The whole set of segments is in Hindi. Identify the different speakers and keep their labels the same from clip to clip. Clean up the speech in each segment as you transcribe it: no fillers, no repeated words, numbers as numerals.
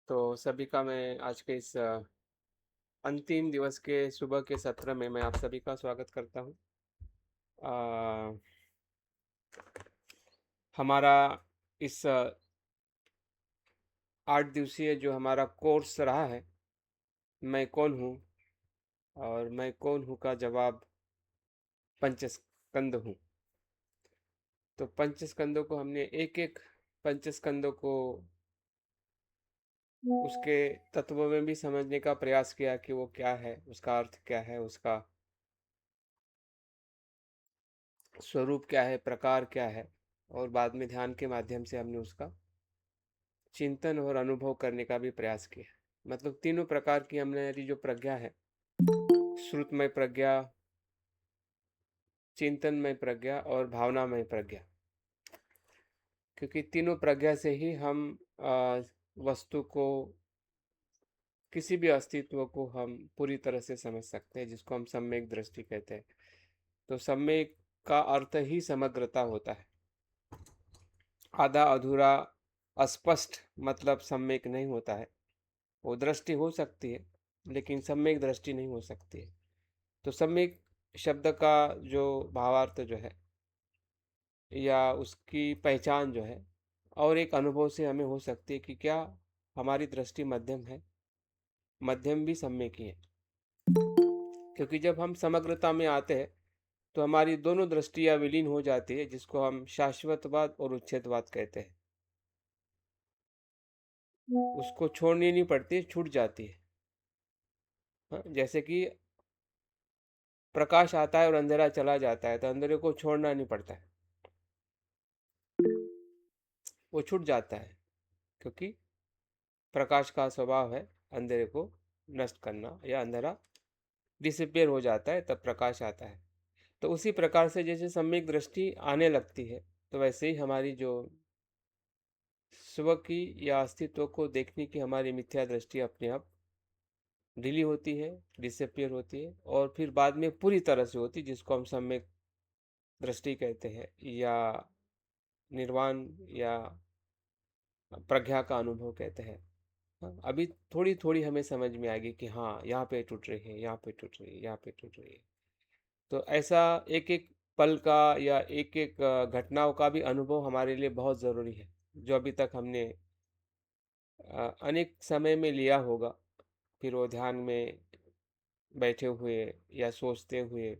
Speaker 1: तो सभी का मैं आज के इस अंतिम दिवस के सुबह के सत्र में मैं आप सभी का स्वागत करता हूँ। अ, हमारा इस 8 दिवसीय जो हमारा कोर्स रहा है, मैं कौन हूँ और मैं कौन हूँ का जवाब पंचस्कंद हूँ। तो पंचस्कंदों को हमने एक एक पंचस्कंदों को उसके तत्वों में भी समझने का प्रयास किया कि वो क्या है, उसका अर्थ क्या है, उसका स्वरूप क्या है, प्रकार क्या है, और बाद में ध्यान के माध्यम से हमने उसका चिंतन और अनुभव करने का भी प्रयास किया। मतलब तीनों प्रकार की हमारी जो प्रज्ञा है, श्रुतमय प्रज्ञा, चिंतनमय प्रज्ञा और भावनामय प्रज्ञा, क्योंकि तीनों प्रज्ञा से ही हम वस्तु को, किसी भी अस्तित्व को हम पूरी तरह से समझ सकते हैं, जिसको हम सम्यक दृष्टि कहते हैं। तो सम्यक का अर्थ ही समग्रता होता है। आधा अधूरा अस्पष्ट मतलब सम्यक नहीं होता है। वो दृष्टि हो सकती है, लेकिन सम्यक दृष्टि नहीं हो सकती है। तो सम्यक शब्द का जो भावार्थ जो है, या उसकी पहचान जो है, और एक अनुभव से हमें हो सकती है कि क्या हमारी दृष्टि मध्यम है, मध्यम भी सम्यक ही है। क्योंकि जब हम समग्रता में आते हैं तो हमारी दोनों दृष्टियां विलीन हो जाती है, जिसको हम शाश्वतवाद और उच्छेदवाद कहते हैं। उसको छोड़नी नहीं पड़ती, छूट जाती है। हाँ, जैसे कि प्रकाश आता है और अंधेरा चला जाता है, तो अंधेरे को छोड़ना नहीं पड़ता है, वो छूट जाता है। क्योंकि प्रकाश का स्वभाव है अंधेरे को नष्ट करना, या अंधेरा डिसअपियर हो जाता है तब प्रकाश आता है। तो उसी प्रकार से जैसे सम्यक दृष्टि आने लगती है, तो वैसे ही हमारी जो स्व की या अस्तित्व को देखने की हमारी मिथ्या दृष्टि अपने आप ढीली होती है, डिसअपियर होती है, और फिर बाद में पूरी तरह से होती है, जिसको हम सम्यक दृष्टि कहते हैं, या निर्वाण या प्रज्ञा का अनुभव कहते हैं। हाँ, अभी थोड़ी थोड़ी हमें समझ में आएगी कि हाँ, यहाँ पे टूट रही है, यहाँ पे टूट रही है, यहाँ पे टूट रही है। तो ऐसा एक एक पल का या एक एक घटनाओं का भी अनुभव हमारे लिए बहुत ज़रूरी है, जो अभी तक हमने अनेक समय में लिया होगा। फिर वो ध्यान में बैठे हुए या सोचते हुए,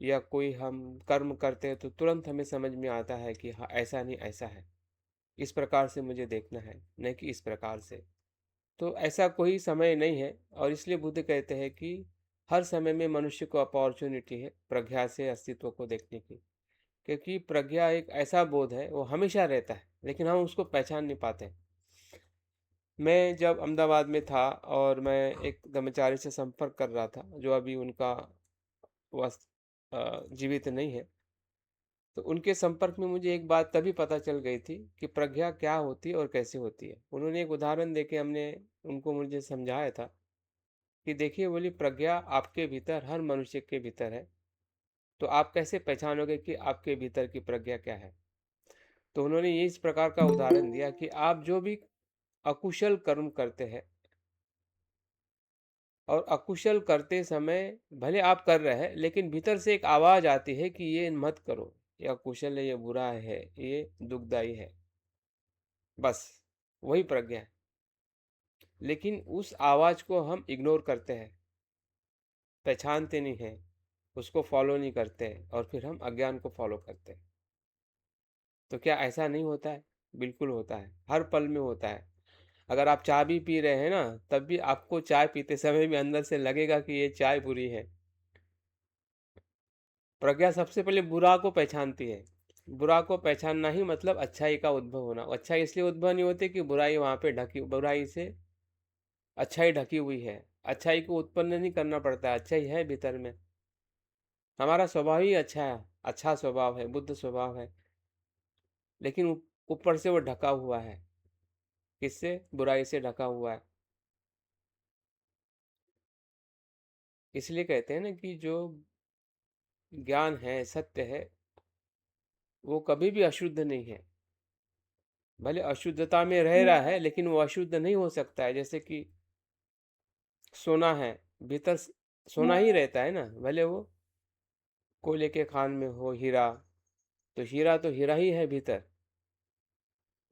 Speaker 1: या कोई हम कर्म करते हैं, तो तुरंत हमें समझ में आता है कि हाँ, ऐसा नहीं ऐसा है, इस प्रकार से मुझे देखना है, नहीं कि इस प्रकार से। तो ऐसा कोई समय नहीं है, और इसलिए बुद्ध कहते हैं कि हर समय में मनुष्य को अपॉर्चुनिटी है प्रज्ञा से अस्तित्व को देखने की। क्योंकि प्रज्ञा एक ऐसा बोध है, वो हमेशा रहता है, लेकिन हम उसको पहचान नहीं पाते। मैं जब अहमदाबाद में था और मैं एक ब्रह्मचारी से संपर्क कर रहा था, जो अभी उनका वस्त जीवित नहीं है, तो उनके संपर्क में मुझे एक बात तभी पता चल गई थी कि प्रज्ञा क्या होती है और कैसे होती है। उन्होंने एक उदाहरण देके हमने उनको मुझे समझाया था कि देखिए, बोली, प्रज्ञा आपके भीतर, हर मनुष्य के भीतर है, तो आप कैसे पहचानोगे कि आपके भीतर की प्रज्ञा क्या है। तो उन्होंने ये इस प्रकार का उदाहरण दिया कि आप जो भी अकुशल कर्म करते हैं, और अकुशल करते समय भले आप कर रहे हैं, लेकिन भीतर से एक आवाज आती है कि ये मत करो, ये अकुशल है, ये बुरा है, ये दुखदाई है। बस वही प्रज्ञा है। लेकिन उस आवाज को हम इग्नोर करते हैं, पहचानते नहीं हैं, उसको फॉलो नहीं करते हैं, और फिर हम अज्ञान को फॉलो करते हैं। तो क्या ऐसा नहीं होता है? बिल्कुल होता है, हर पल में होता है। अगर आप चाय भी पी रहे हैं ना, तब भी आपको चाय पीते समय भी अंदर से लगेगा कि ये चाय बुरी है। प्रज्ञा सबसे पहले बुरा को पहचानती है। बुरा को पहचानना ही मतलब अच्छाई का उद्भव होना। अच्छाई इसलिए उद्भव नहीं होती कि बुराई वहां पे ढकी, बुराई से अच्छाई ढकी हुई है। अच्छाई को उत्पन्न नहीं करना पड़ता, अच्छाई है भीतर में। हमारा स्वभाव ही अच्छा है, अच्छा स्वभाव है, बुद्ध स्वभाव है। लेकिन ऊपर से वो ढका हुआ है, किससे? बुराई से ढका हुआ है। इसलिए कहते हैं ना कि जो ज्ञान है, सत्य है, वो कभी भी अशुद्ध नहीं है। भले अशुद्धता में रह रहा है लेकिन वो अशुद्ध नहीं हो सकता है। जैसे कि सोना है, भीतर सोना ही रहता है ना, भले वो कोयले के खान में हो हीरा, तो हीरा ही है भीतर,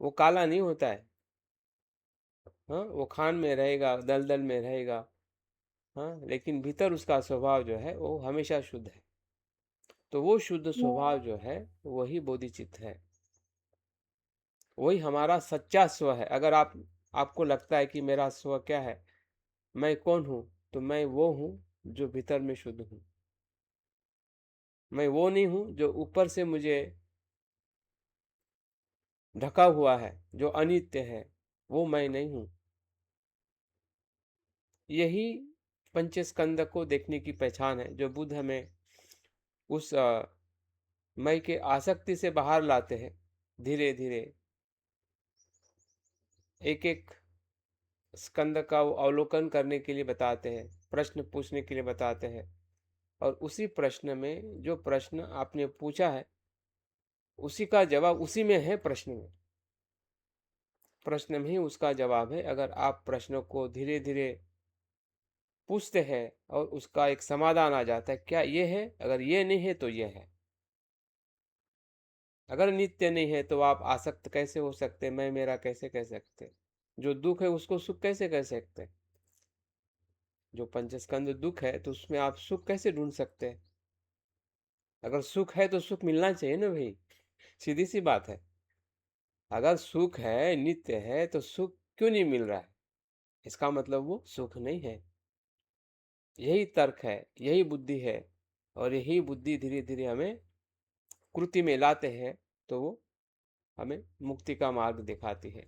Speaker 1: वो काला नहीं होता है। हाँ, वो खान में रहेगा, दलदल में रहेगा। हाँ, लेकिन भीतर उसका स्वभाव जो है वो हमेशा शुद्ध है। तो वो शुद्ध स्वभाव जो है वही बोधिचित्त है, वही हमारा सच्चा स्व है। अगर आपको लगता है कि मेरा स्व क्या है, मैं कौन हूँ, तो मैं वो हूँ जो भीतर में शुद्ध हूँ। मैं वो नहीं हूँ जो ऊपर से मुझे ढका हुआ है, जो अनित्य है, वो मैं नहीं हूँ। यही पंचस्कंद को देखने की पहचान है, जो बुद्ध हमें उस मैं के आसक्ति से बाहर लाते हैं। धीरे धीरे एक एक स्कंद का वो अवलोकन करने के लिए बताते हैं, प्रश्न पूछने के लिए बताते हैं। और उसी प्रश्न में, जो प्रश्न आपने पूछा है, उसी का जवाब उसी में है। प्रश्न में ही उसका जवाब है। अगर आप प्रश्नों को धीरे धीरे पूछते हैं और उसका एक समाधान आ जाता है, क्या ये है, अगर ये नहीं है तो ये है। अगर नित्य नहीं है तो आप आसक्त कैसे हो सकते, मैं मेरा कैसे कह सकते, जो दुख है उसको सुख कैसे कह सकते। जो पंचस्कंद दुख है तो उसमें आप सुख कैसे ढूंढ सकते हैं। अगर सुख है तो सुख मिलना चाहिए ना भाई, सीधी सी बात है। अगर सुख है, नित्य है, तो सुख क्यों नहीं मिल रहा है, इसका मतलब वो सुख नहीं है। यही तर्क है, यही बुद्धि है। और यही बुद्धि धीरे धीरे हमें कृति में लाते हैं, तो वो हमें मुक्ति का मार्ग दिखाती है।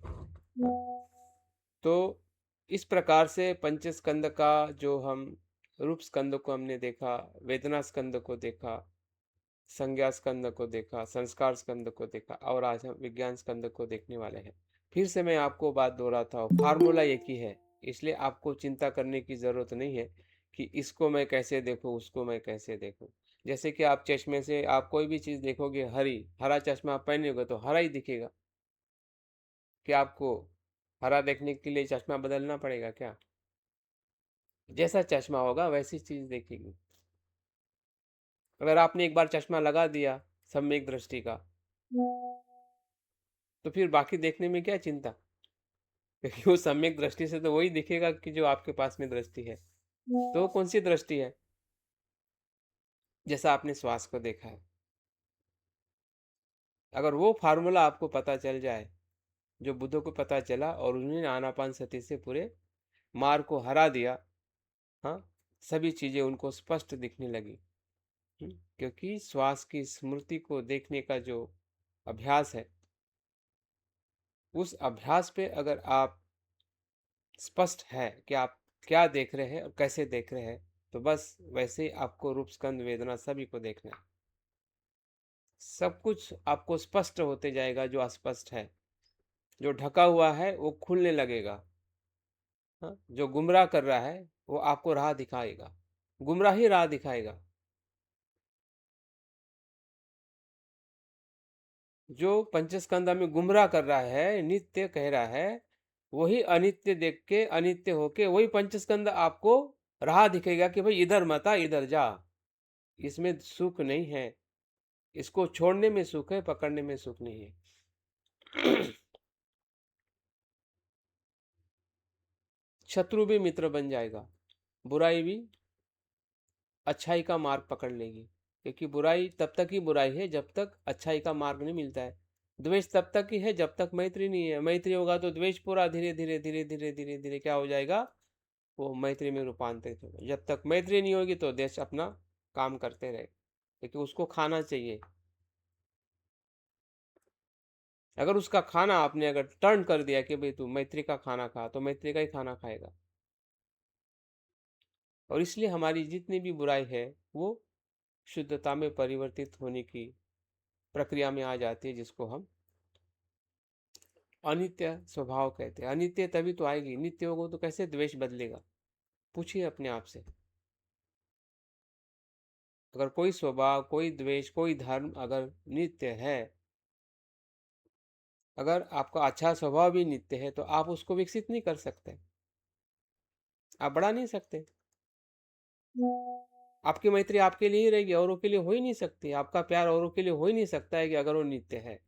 Speaker 1: तो इस प्रकार से पंचस्कंद का, जो हम रूप स्कंद को हमने देखा, वेदना स्कंद को देखा, संज्ञा स्कंद को देखा, संस्कार स्कंद को देखा, और आज हम विज्ञान स्कंद को देखने वाले हैं। फिर से मैं आपको बात दोहराता हूँ, फार्मूला एक ही है। इसलिए आपको चिंता करने की जरूरत नहीं है कि इसको मैं कैसे देखूं, उसको मैं कैसे देखूं। जैसे कि आप चश्मे से आप कोई भी चीज देखोगे, हरा चश्मा आप पहनोगे तो हरा ही दिखेगा। क्या आपको हरा देखने के लिए चश्मा बदलना पड़ेगा क्या? जैसा चश्मा होगा वैसी चीज देखेगी। अगर आपने एक बार चश्मा लगा दिया सम्यक दृष्टि का, तो फिर बाकी देखने में क्या चिंता, क्योंकि वो सम्यक दृष्टि से तो वही दिखेगा कि जो आपके पास में दृष्टि है। तो कौन सी दृष्टि है? जैसा आपने श्वास को देखा है, अगर वो फार्मूला आपको पता चल जाए जो बुद्ध को पता चला, और उन्होंने आनापान सती से पूरे मार को हरा दिया। हाँ, सभी चीजें उनको स्पष्ट दिखने लगी। क्योंकि श्वास की स्मृति को देखने का जो अभ्यास है, उस अभ्यास पे अगर आप स्पष्ट है कि आप क्या देख रहे हैं और कैसे देख रहे हैं, तो बस वैसे ही आपको रूप स्कंद वेदना सभी को देखना है। सब कुछ आपको स्पष्ट होते जाएगा, जो अस्पष्ट है, जो ढका हुआ है वो खुलने लगेगा। हाँ, जो गुमराह कर रहा है वो आपको राह दिखाएगा, गुमराह ही राह दिखाएगा। जो पंचस्कंद में गुमराह कर रहा है, नित्य कह रहा है, वही अनित्य देख के, अनित्य होके वही पंचस्कंद आपको राह दिखेगा कि भाई इधर मत आ, इधर जा, इसमें सुख नहीं है, इसको छोड़ने में सुख है, पकड़ने में सुख नहीं है। शत्रु भी मित्र बन जाएगा, बुराई भी अच्छाई का मार्ग पकड़ लेगी। क्योंकि बुराई तब तक ही बुराई है जब तक अच्छाई का मार्ग नहीं मिलता है। द्वेष तब तक ही है जब तक मैत्री नहीं है। मैत्री होगा तो द्वेष पूरा धीरे धीरे धीरे धीरे धीरे धीरे क्या हो जाएगा, वो मैत्री में रूपांतरित होगा। जब तक मैत्री नहीं होगी तो देश अपना काम करते रहे, क्योंकि उसको खाना चाहिए। अगर उसका खाना आपने अगर टर्न कर दिया कि भाई तू मैत्री का खाना खा, तो मैत्री का ही खाना खाएगा। और इसलिए हमारी जितनी भी बुराई है वो शुद्धता में परिवर्तित होने की प्रक्रिया में आ जाती है, जिसको हम अनित्य स्वभाव कहते हैं। अनित्य तभी तो आएगी, नित्य होगा तो कैसे द्वेष बदलेगा? पूछिए अपने आप से। अगर कोई स्वभाव, कोई द्वेष, कोई धर्म अगर नित्य है, अगर आपका अच्छा स्वभाव भी नित्य है तो आप उसको विकसित नहीं कर सकते, आप बढ़ा नहीं सकते। आपकी मैत्री आपके लिए ही रहेगी, औरों के लिए हो ही नहीं सकती। आपका प्यार औरों के लिए हो ही नहीं सकता है कि अगर वो नित्य है।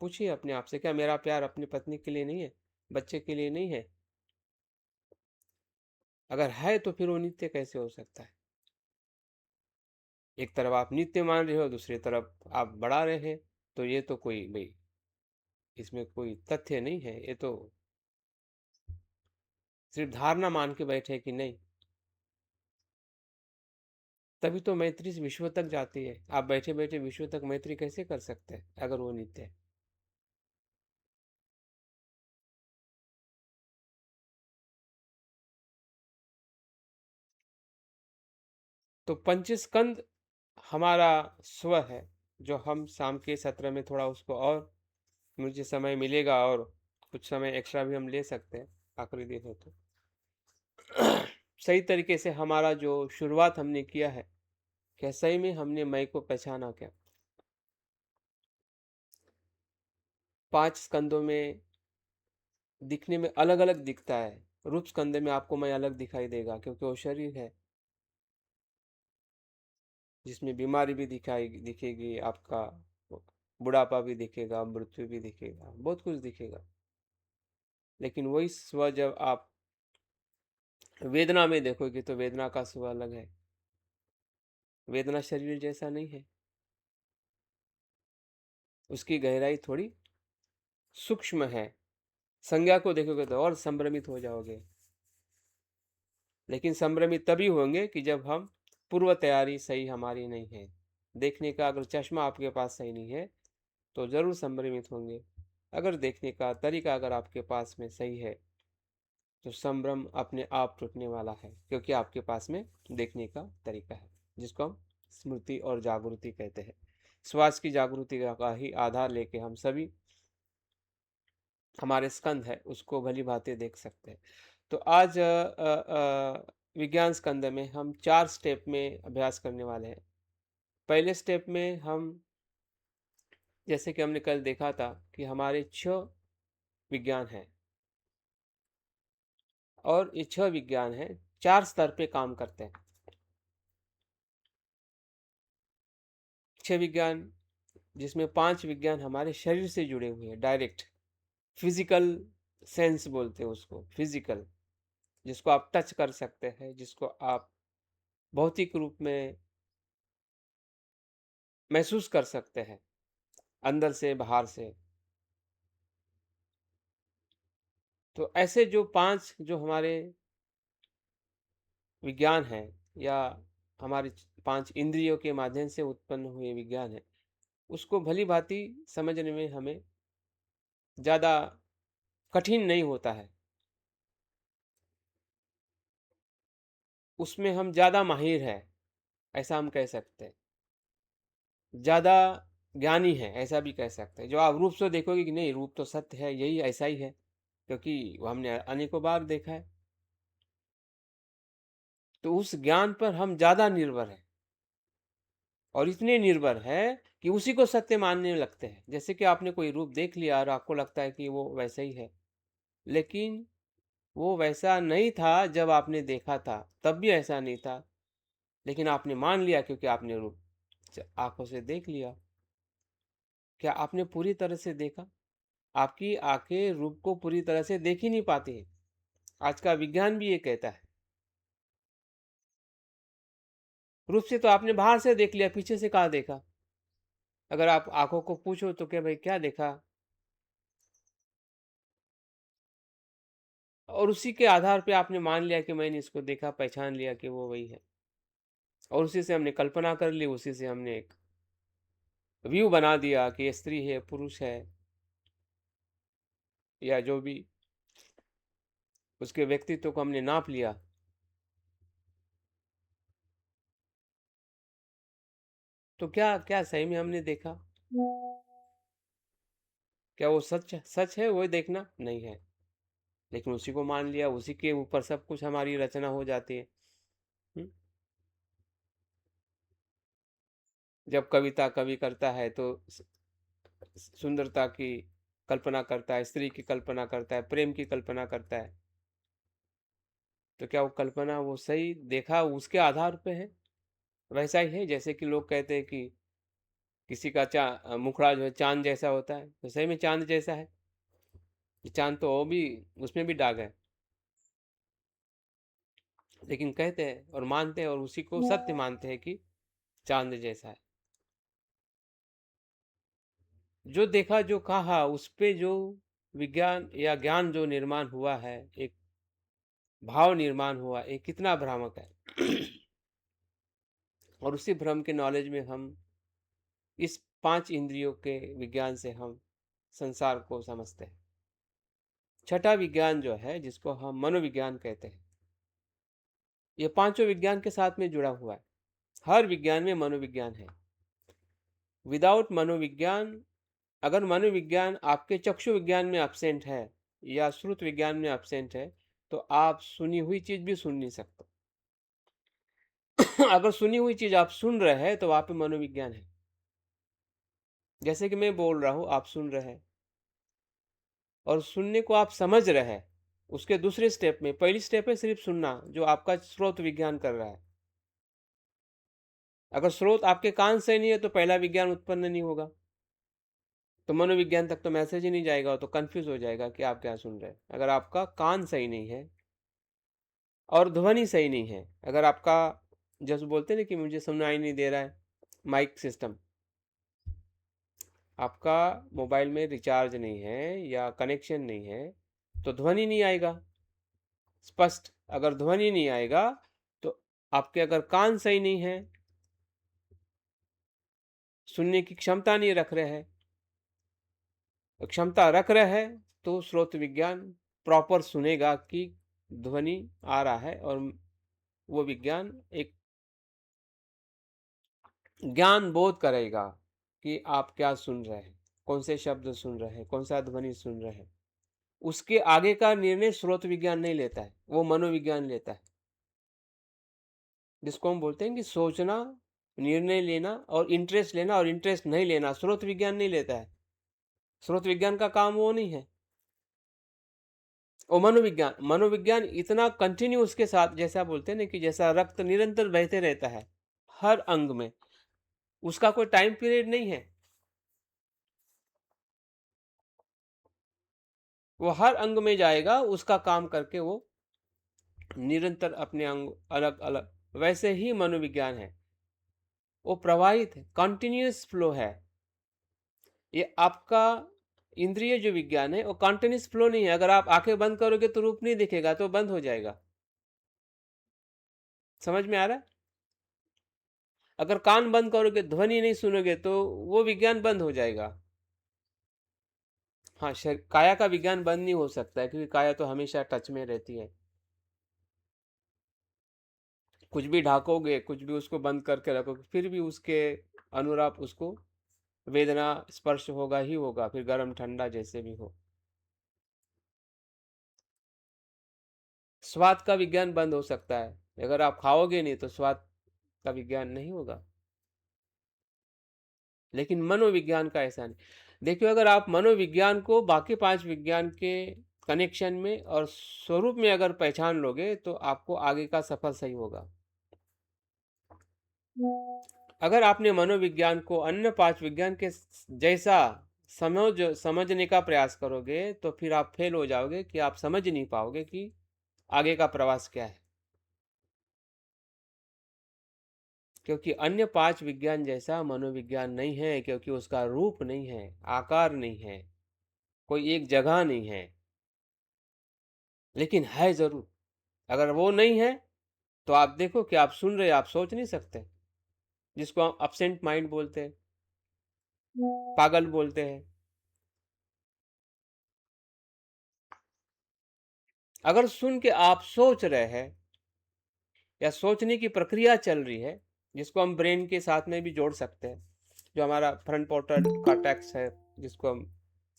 Speaker 1: पूछिए अपने आप से, क्या मेरा प्यार अपनी पत्नी के लिए नहीं है, बच्चे के लिए नहीं है? अगर है तो फिर वो नित्य कैसे हो सकता है? एक तरफ आप नित्य मान रहे हो, दूसरी तरफ आप बढ़ा रहे हैं, तो ये तो कोई भाई, इसमें कोई तथ्य नहीं है, ये तो सिर्फ धारणा मान के बैठे कि नहीं। तभी तो मैत्री विश्व तक जाती है। आप बैठे बैठे विश्व तक मैत्री कैसे कर सकते हैं अगर वो नित्य है? तो पंचस्कंद हमारा स्व है, जो हम शाम के सत्र में थोड़ा उसको, और मुझे समय मिलेगा और कुछ समय एक्स्ट्रा भी हम ले सकते हैं, आखिरी दिन है तो। सही तरीके से हमारा जो शुरुआत हमने किया है, क्या सही में हमने मई को पहचाना क्या? 5 स्कंदों में दिखने में अलग अलग दिखता है। रूप स्कंद में आपको मैं अलग दिखाई देगा, क्योंकि वो शरीर है जिसमें बीमारी भी दिखाई दिखेगी आपका, बुढ़ापा भी दिखेगा, मृत्यु भी दिखेगा, बहुत कुछ दिखेगा। लेकिन वही स्व जब आप वेदना में देखोगे तो वेदना का स्व अलग है। वेदना शरीर जैसा नहीं है, उसकी गहराई थोड़ी सूक्ष्म है। संज्ञा को देखोगे तो और संभ्रमित हो जाओगे। लेकिन संभ्रमित तभी होंगे कि जब हम, पूर्व तैयारी सही हमारी नहीं है, देखने का अगर चश्मा आपके पास सही नहीं है तो जरूर संभ्रमित होंगे। अगर देखने का तरीका अगर आपके पास में सही है तो संभ्रम अपने आप टूटने वाला है, क्योंकि आपके पास में देखने का तरीका है, जिसको हम स्मृति और जागृति कहते हैं। श्वास की जागृति का ही आधार लेके हम सभी, हमारे स्कंद है उसको भली भांति देख सकते हैं। तो आज विज्ञान स्कंद में हम 4 स्टेप में अभ्यास करने वाले हैं। पहले स्टेप में हम, जैसे कि हमने कल देखा था कि हमारे 6 विज्ञान हैं, और ये 6 विज्ञान हैं 4 स्तर पे काम करते हैं। 6 विज्ञान, जिसमें 5 विज्ञान हमारे शरीर से जुड़े हुए हैं डायरेक्ट, फिजिकल सेंस बोलते हैं उसको, फिजिकल, जिसको आप टच कर सकते हैं, जिसको आप भौतिक रूप में महसूस कर सकते हैं, अंदर से बाहर से। तो ऐसे जो 5 जो हमारे विज्ञान हैं, या हमारे 5 इंद्रियों के माध्यम से उत्पन्न हुए विज्ञान हैं, उसको भली भांति समझने में हमें ज़्यादा कठिन नहीं होता है। उसमें हम ज़्यादा माहिर हैं, ऐसा हम कह सकते हैं। ज़्यादा ज्ञानी है, ऐसा भी कह सकते हैं। जो आप रूप से देखोगे कि नहीं, रूप तो सत्य है, यही ऐसा ही है, क्योंकि वो हमने अनेकों बार देखा है। तो उस ज्ञान पर हम ज़्यादा निर्भर हैं, और इतने निर्भर है कि उसी को सत्य मानने लगते हैं। जैसे कि आपने कोई रूप देख लिया और आपको लगता है कि वो वैसा ही है, लेकिन वो वैसा नहीं था जब आपने देखा था, तब भी ऐसा नहीं था, लेकिन आपने मान लिया क्योंकि आपने रूप आंखों से देख लिया। क्या आपने पूरी तरह से देखा? आपकी आंखें रूप को पूरी तरह से देख ही नहीं पाती हैं। आज का विज्ञान भी ये कहता है। रूप से तो आपने बाहर से देख लिया, पीछे से कहाँ देखा? अगर आप आंखों को पूछो तो क्या भाई क्या देखा, और उसी के आधार पे आपने मान लिया कि मैंने इसको देखा, पहचान लिया कि वो वही है, और उसी से हमने कल्पना कर ली, उसी से हमने एक व्यू बना दिया कि ये स्त्री है, पुरुष है, या जो भी, उसके व्यक्तित्व को हमने नाप लिया। तो क्या क्या सही में हमने देखा? क्या वो सच सच है वो देखना? नहीं है, लेकिन उसी को मान लिया, उसी के ऊपर सब कुछ हमारी रचना हो जाती है। हम्म? जब कविता कवि करता है तो सुंदरता की कल्पना करता है, स्त्री की कल्पना करता है, प्रेम की कल्पना करता है, तो क्या वो कल्पना वो सही देखा उसके आधार पे है? वैसा ही है जैसे कि लोग कहते हैं कि किसी का मुखड़ा जो है चाँद जैसा होता है, तो सही में चाँद जैसा है। ये चाँद तो वो भी उसमें भी दाग है, लेकिन कहते हैं और मानते हैं और उसी को सत्य मानते हैं कि चाँद जैसा है। जो देखा, जो कहा, उस पे जो विज्ञान या ज्ञान जो निर्माण हुआ है, एक भाव निर्माण हुआ, ये कितना भ्रामक है। और उसी भ्रम के नॉलेज में हम इस 5 इंद्रियों के विज्ञान से हम संसार को समझते हैं। छठा विज्ञान जो है जिसको हम मनोविज्ञान कहते हैं, ये पांचों विज्ञान के साथ में जुड़ा हुआ है। हर विज्ञान में मनोविज्ञान है। विदाउट मनोविज्ञान, अगर मनोविज्ञान आपके चक्षु विज्ञान में एब्सेंट है या श्रुत विज्ञान में एब्सेंट है, तो आप सुनी हुई चीज भी सुन नहीं सकते। अगर सुनी हुई चीज आप सुन रहे हैं तो वहां पे मनोविज्ञान है। जैसे कि मैं बोल रहा हूं, आप सुन रहे हैं और सुनने को आप समझ रहे हैं। उसके दूसरे स्टेप में, पहली स्टेप है सिर्फ सुनना, जो आपका स्रोत विज्ञान कर रहा है। अगर स्रोत आपके कान से नहीं है तो पहला विज्ञान उत्पन्न नहीं होगा, तो मनोविज्ञान तक तो मैसेज ही नहीं जाएगा, तो कंफ्यूज हो जाएगा कि आप क्या सुन रहे हैं। अगर आपका कान सही नहीं है और ध्वनि सही नहीं है, अगर आपका जैसे बोलते हैं ना कि मुझे सुनाई नहीं दे रहा है, माइक सिस्टम, आपका मोबाइल में रिचार्ज नहीं है या कनेक्शन नहीं है, तो ध्वनि नहीं आएगा स्पष्ट। अगर ध्वनि नहीं आएगा तो आपके अगर कान सही नहीं है, सुनने की क्षमता नहीं रख रहे हैं, क्षमता रख रहे हैं, तो श्रोत विज्ञान प्रॉपर सुनेगा कि ध्वनि आ रहा है, और वो विज्ञान एक ज्ञान बोध करेगा कि आप क्या सुन रहे हैं, कौन से शब्द सुन रहे हैं, कौन सा ध्वनि सुन रहे हैं। उसके आगे का निर्णय स्रोत विज्ञान नहीं लेता है, वो मनोविज्ञान लेता है। जिसको हम बोलते हैं कि सोचना, निर्णय लेना और इंटरेस्ट लेना और इंटरेस्ट नहीं लेना, स्रोत विज्ञान नहीं लेता है। स्रोत विज्ञान का काम वो नहीं है। और मनोविज्ञान, मनोविज्ञान इतना कंटिन्यू उसके साथ, जैसा बोलते हैं ना कि जैसा रक्त निरंतर बहते रहता है हर अंग में, उसका कोई टाइम पीरियड नहीं है। वो हर अंग में जाएगा, उसका काम करके वो निरंतर अपने अंग अलग अलग, वैसे ही मनोविज्ञान है। वो प्रवाहित है, कंटिन्यूअस फ्लो है। ये आपका इंद्रिय जो विज्ञान है वो कंटिन्यूअस फ्लो नहीं है। अगर आप आंखें बंद करोगे तो रूप नहीं दिखेगा, तो बंद हो जाएगा। समझ में आ रहा है? अगर कान बंद करोगे, ध्वनि नहीं सुनोगे, तो वो विज्ञान बंद हो जाएगा। हाँ, काया का विज्ञान बंद नहीं हो सकता है, क्योंकि काया तो हमेशा टच में रहती है। कुछ भी ढाकोगे, कुछ भी उसको बंद करके रखोगे, फिर भी उसके अनुरूप उसको वेदना स्पर्श होगा ही होगा, फिर गर्म ठंडा जैसे भी हो। स्वाद का विज्ञान बंद हो सकता है, अगर आप खाओगे नहीं तो स्वाद का विज्ञान नहीं होगा। लेकिन मनोविज्ञान का ऐसा नहीं। देखिए, अगर आप मनोविज्ञान को बाकी 5 विज्ञान के कनेक्शन में और स्वरूप में अगर पहचान लोगे, तो आपको आगे का सफर सही होगा। अगर आपने मनोविज्ञान को अन्य 5 विज्ञान के जैसा समझने का प्रयास करोगे, तो फिर आप फेल हो जाओगे, कि आप समझ नहीं पाओगे कि आगे का प्रवास क्या है। क्योंकि अन्य 5 विज्ञान जैसा मनोविज्ञान नहीं है, क्योंकि उसका रूप नहीं है, आकार नहीं है, कोई एक जगह नहीं है, लेकिन है जरूर। अगर वो नहीं है तो आप देखो कि आप सुन रहे, आप सोच नहीं सकते, जिसको हम अपसेंट माइंड बोलते हैं, पागल बोलते हैं। अगर सुन के आप सोच रहे हैं या सोचने की प्रक्रिया चल रही है, जिसको हम ब्रेन के साथ में भी जोड़ सकते हैं, जो हमारा फ्रंट पोर्टल कॉर्टेक्स है, जिसको हम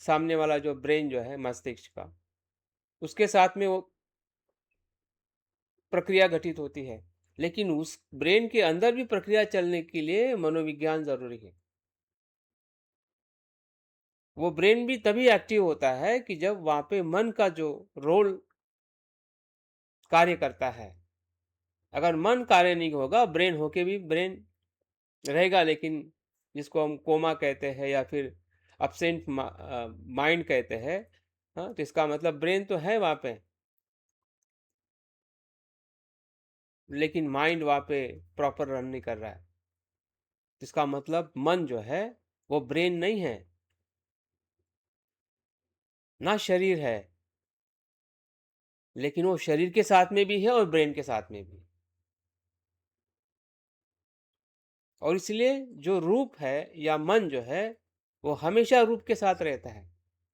Speaker 1: सामने वाला जो ब्रेन जो है मस्तिष्क का, उसके साथ में वो प्रक्रिया घटित होती है। लेकिन उस ब्रेन के अंदर भी प्रक्रिया चलने के लिए मनोविज्ञान जरूरी है। वो ब्रेन भी तभी एक्टिव होता है कि जब वहाँ पे मन का जो रोल कार्य करता है। अगर मन कार्य नहीं होगा, ब्रेन होके भी ब्रेन रहेगा, लेकिन जिसको हम कोमा कहते हैं या फिर अब्सेंट माइंड कहते हैं। हाँ, तो इसका मतलब ब्रेन तो है वहाँ पे, लेकिन माइंड वहाँ पे प्रॉपर रन नहीं कर रहा है। इसका मतलब मन जो है वो ब्रेन नहीं है, ना शरीर है, लेकिन वो शरीर के साथ में भी है और ब्रेन के साथ में भी। और इसलिए जो रूप है या मन जो है वो हमेशा रूप के साथ रहता है,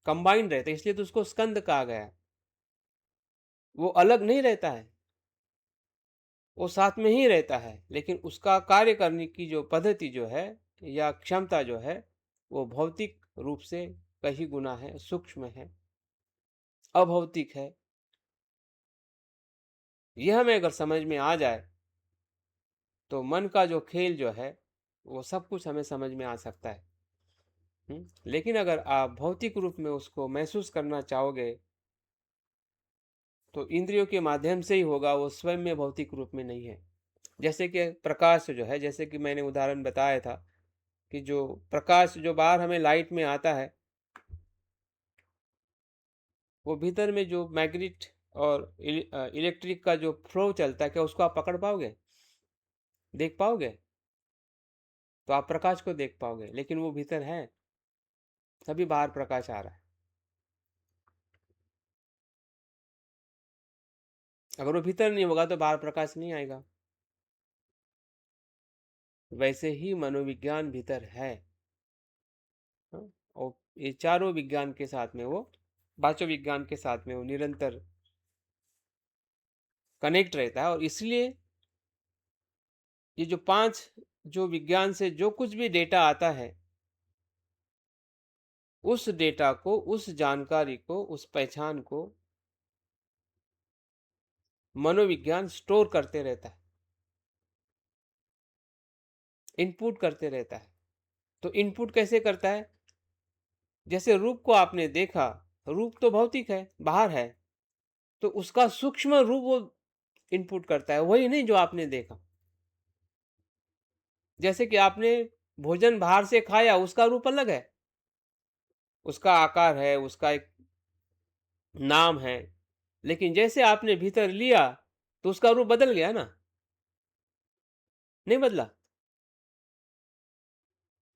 Speaker 1: कंबाइंड रहता है, इसलिए तो उसको स्कंद कहा गया है। वो अलग नहीं रहता है, वो साथ में ही रहता है, लेकिन उसका कार्य करने की जो पद्धति जो है या क्षमता जो है वो भौतिक रूप से कहीं गुना है, सूक्ष्म है, अभौतिक है। यह हमें अगर समझ में आ जाए तो मन का जो खेल जो है वो सब कुछ हमें समझ में आ सकता है। लेकिन अगर आप भौतिक रूप में उसको महसूस करना चाहोगे तो इंद्रियों के माध्यम से ही होगा, वो स्वयं में भौतिक रूप में नहीं है। जैसे कि प्रकाश जो है, जैसे कि मैंने उदाहरण बताया था कि जो प्रकाश जो बाहर हमें लाइट में आता है, वो भीतर में जो मैग्नेट और इलेक्ट्रिक का जो फ्लो चलता है, क्या उसको आप पकड़ पाओगे, देख पाओगे? तो आप प्रकाश को देख पाओगे, लेकिन वो भीतर है, तभी बाहर प्रकाश आ रहा है। अगर वो भीतर नहीं होगा तो बाहर प्रकाश नहीं आएगा। वैसे ही मनोविज्ञान भीतर है। हाँ, और ये चारों विज्ञान के साथ में वो, पांचों विज्ञान के साथ में वो निरंतर कनेक्ट रहता है। और इसलिए ये जो पांच, जो विज्ञान से जो कुछ भी डेटा आता है, उस डेटा को, उस जानकारी को, उस पहचान को मनोविज्ञान स्टोर करते रहता है, इनपुट करते रहता है। तो इनपुट कैसे करता है? जैसे रूप को आपने देखा, रूप तो भौतिक है, बाहर है, तो उसका सूक्ष्म रूप वो इनपुट करता है, वही नहीं जो आपने देखा। जैसे कि आपने भोजन बाहर से खाया, उसका रूप अलग है, उसका आकार है, उसका एक नाम है, लेकिन जैसे आपने भीतर लिया तो उसका रूप बदल गया ना, नहीं बदला?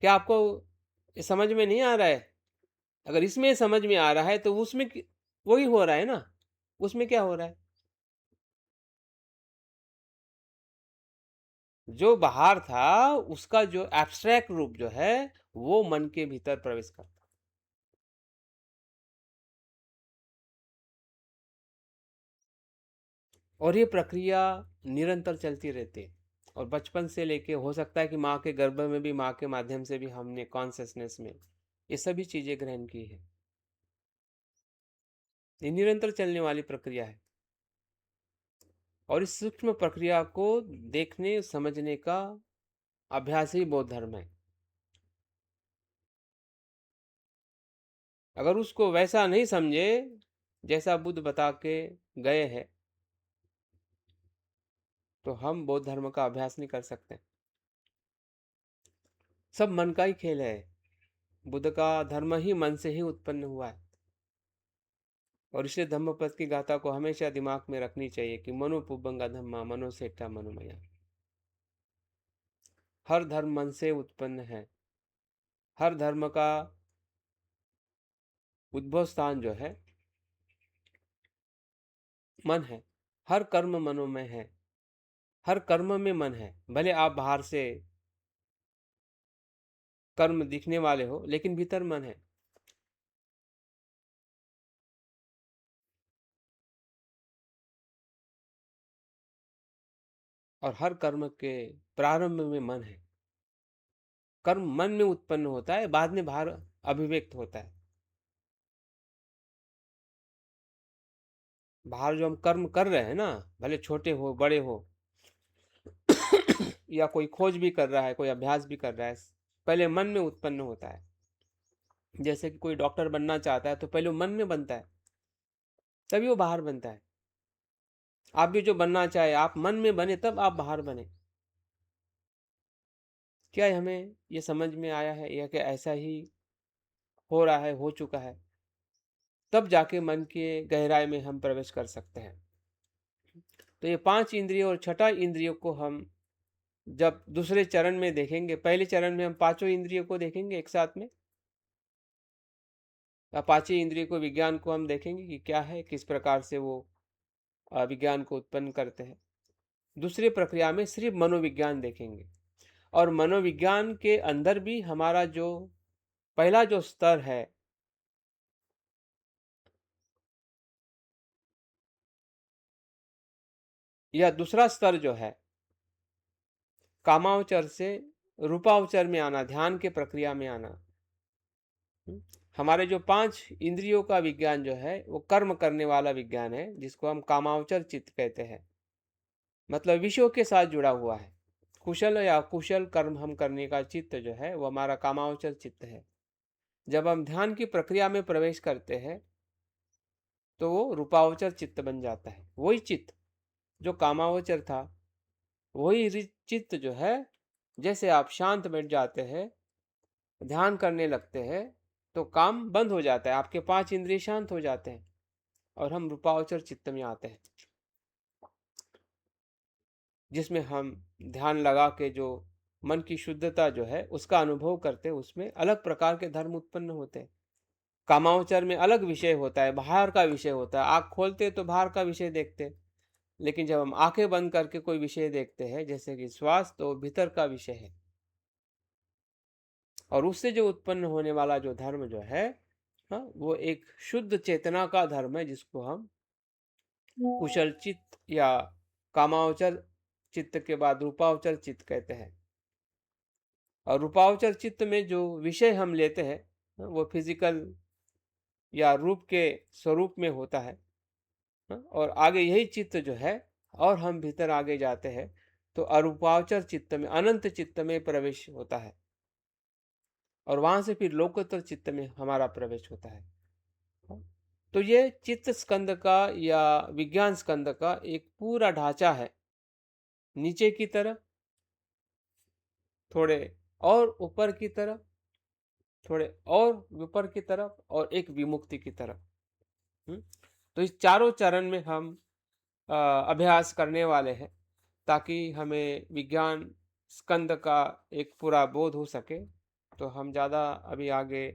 Speaker 1: क्या आपको ये समझ में नहीं आ रहा है? अगर इसमें समझ में आ रहा है तो उसमें वही हो रहा है ना, उसमें क्या हो रहा है? जो बाहर था उसका जो एब्स्ट्रैक्ट रूप जो है वो मन के भीतर प्रवेश करता है। और ये प्रक्रिया निरंतर चलती रहती है। और बचपन से लेके हो सकता है कि माँ के गर्भ में भी, माँ के माध्यम से भी हमने कॉन्सियसनेस में ये सभी चीजें ग्रहण की है। ये निरंतर चलने वाली प्रक्रिया है। और इस सूक्ष्म प्रक्रिया को देखने समझने का अभ्यास ही बौद्ध धर्म है। अगर उसको वैसा नहीं समझे जैसा बुद्ध बता के गए हैं, तो हम बौद्ध धर्म का अभ्यास नहीं कर सकते। सब मन का ही खेल है। बुद्ध का धर्म ही मन से ही उत्पन्न हुआ है। और इसलिए धम्मपद की गाथा को हमेशा दिमाग में रखनी चाहिए कि मनो पुब्बंगा धम्मा मनो सेठा मनोमया। हर धर्म मन से उत्पन्न है। हर धर्म का उद्भव स्थान जो है मन है। हर कर्म मनोमय है। हर कर्म में मन है, भले आप बाहर से कर्म दिखने वाले हो लेकिन भीतर मन है। और हर कर्म के प्रारंभ में मन है। कर्म मन में उत्पन्न होता है, बाद में बाहर अभिव्यक्त होता है। बाहर जो हम कर्म कर रहे हैं ना, भले छोटे हो बड़े हो, या कोई खोज भी कर रहा है, कोई अभ्यास भी कर रहा है, पहले मन में उत्पन्न होता है। जैसे कि कोई डॉक्टर बनना चाहता है तो पहले वो मन में बनता है, तभी वो बाहर बनता है। आप भी जो बनना चाहे, आप मन में बने तब आप बाहर बने। क्या हमें ये समझ में आया है या क्या ऐसा ही हो रहा है, हो चुका है? तब जाके मन के गहराई में हम प्रवेश कर सकते हैं। तो ये 5 इंद्रियों और छठा इंद्रियों को हम जब दूसरे चरण में देखेंगे, पहले चरण में हम पांचों इंद्रियों को देखेंगे एक साथ में, या पांचों इंद्रियों को, विज्ञान को हम देखेंगे कि क्या है, किस प्रकार से वो विज्ञान को उत्पन्न करते हैं। दूसरी प्रक्रिया में सिर्फ मनोविज्ञान देखेंगे, और मनोविज्ञान के अंदर भी हमारा जो पहला जो स्तर है, या दूसरा स्तर जो है, कामावचर से रूपावचर में आना, ध्यान के प्रक्रिया में आना। हमारे जो 5 इंद्रियों का विज्ञान जो है वो कर्म करने वाला विज्ञान है, जिसको हम कामावचर चित्त कहते हैं। मतलब विषयों के साथ जुड़ा हुआ है। कुशल या अकुशल कर्म हम करने का चित्त जो है वो हमारा कामावचर चित्त है। जब हम ध्यान की प्रक्रिया में प्रवेश करते हैं तो वो रूपावचर चित्त बन जाता है। वही चित्त जो कामावचर था, वही चित्त जो है, जैसे आप शांत बैठ जाते हैं, ध्यान करने लगते हैं, तो काम बंद हो जाता है, आपके 5 इंद्रिय शांत हो जाते हैं और हम रूपावचर चित्त में आते हैं, जिसमें हम ध्यान लगा के जो मन की शुद्धता जो है उसका अनुभव करते हैं। उसमें अलग प्रकार के धर्म उत्पन्न होते हैं। कामावचर में अलग विषय होता है, बाहर का विषय होता है। आँख खोलते तो बाहर का विषय देखते हैं, लेकिन जब हम आंखें बंद करके कोई विषय देखते हैं, जैसे कि श्वास, तो भीतर का विषय है। और उससे जो उत्पन्न होने वाला जो धर्म जो है, हाँ, वो एक शुद्ध चेतना का धर्म है, जिसको हम कुशल चित्त या कामावचर चित्त के बाद रूपावचर चित्त कहते हैं। और रूपावचर चित्त में जो विषय हम लेते हैं, वो फिजिकल या रूप के स्वरूप में होता है। और आगे यही चित्त जो है, और हम भीतर आगे जाते हैं तो अरूपावचर चित्त में, अनंत चित्त में प्रवेश होता है, और वहां से फिर लोकोत्तर चित्त में हमारा प्रवेश होता है। तो ये चित्त स्कंद का या विज्ञान स्कंद का एक पूरा ढांचा है। नीचे की तरफ, थोड़े और ऊपर की तरफ, थोड़े और ऊपर की तरफ, और एक विमुक्ति की तरफ। तो इस चारों चरण में हम अभ्यास करने वाले हैं, ताकि हमें विज्ञान स्कंद का एक पूरा बोध हो सके। तो हम ज़्यादा अभी आगे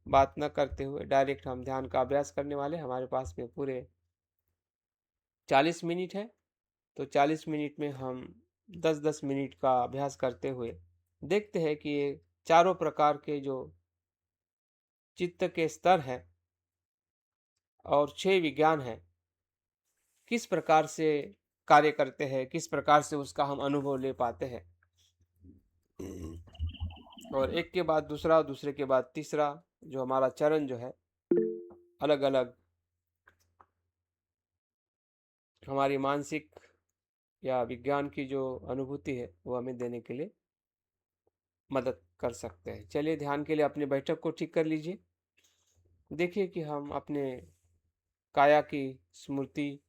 Speaker 1: बात न करते हुए डायरेक्ट हम ध्यान का अभ्यास करने वाले। हमारे पास में पूरे 40 मिनट है, तो 40 मिनट में हम 10-10 मिनट का अभ्यास करते हुए देखते हैं कि ये चारों प्रकार के जो चित्त के स्तर हैं और 6 विज्ञान हैं, किस प्रकार से कार्य करते हैं, किस प्रकार से उसका हम अनुभव ले पाते हैं। और एक के बाद दूसरा, दूसरे के बाद तीसरा, जो हमारा चरण जो है, अलग अलग हमारी मानसिक या विज्ञान की जो अनुभूति है वो हमें देने के लिए मदद कर सकते हैं। चलिए, ध्यान के लिए अपने बैठक को ठीक कर लीजिए। देखिए कि हम अपने काया की स्मृति,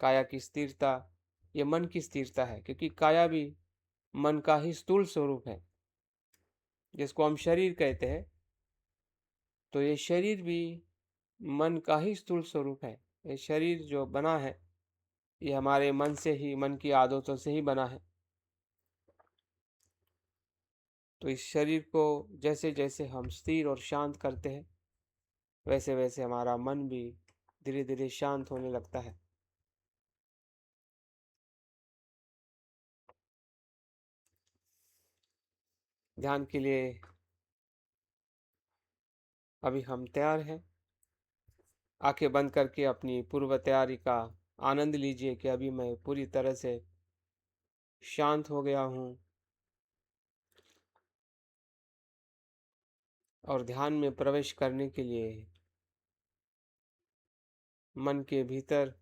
Speaker 1: काया की स्थिरता, ये मन की स्थिरता है, क्योंकि काया भी मन का ही स्थूल स्वरूप है, जिसको हम शरीर कहते हैं। तो ये शरीर भी मन का ही स्थूल स्वरूप है। ये शरीर जो बना है, ये हमारे मन से ही, मन की आदतों से ही बना है। तो इस शरीर को जैसे जैसे हम स्थिर और शांत करते हैं, वैसे वैसे हमारा मन भी धीरे धीरे शांत होने लगता है। ध्यान के लिए अभी हम तैयार हैं। आंखें बंद करके अपनी पूर्व तैयारी का आनंद लीजिए कि अभी मैं पूरी तरह से शांत हो गया हूँ, और ध्यान में प्रवेश करने के लिए मन के भीतर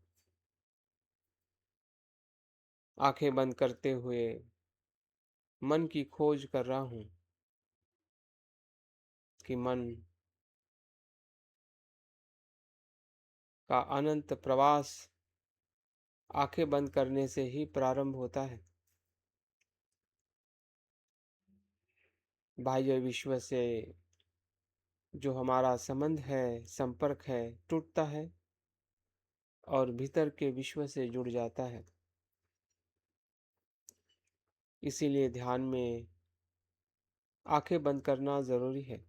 Speaker 1: आंखें बंद करते हुए मन की खोज कर रहा हूँ कि मन का अनंत प्रवास आंखें बंद करने से ही प्रारंभ होता है। बाह्य विश्व से जो हमारा संबंध है, संपर्क है, टूटता है और भीतर के विश्व से जुड़ जाता है। इसीलिए ध्यान में आंखें बंद करना ज़रूरी है।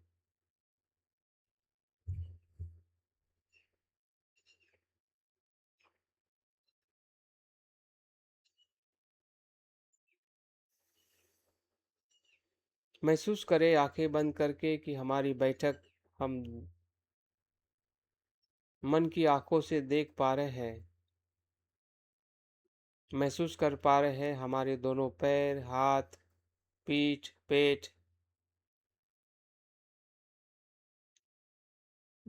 Speaker 1: महसूस करें आंखें बंद करके कि हमारी बैठक हम मन की आंखों से देख पा रहे हैं। महसूस कर पा रहे हैं हमारे दोनों पैर, हाथ, पीठ, पेट,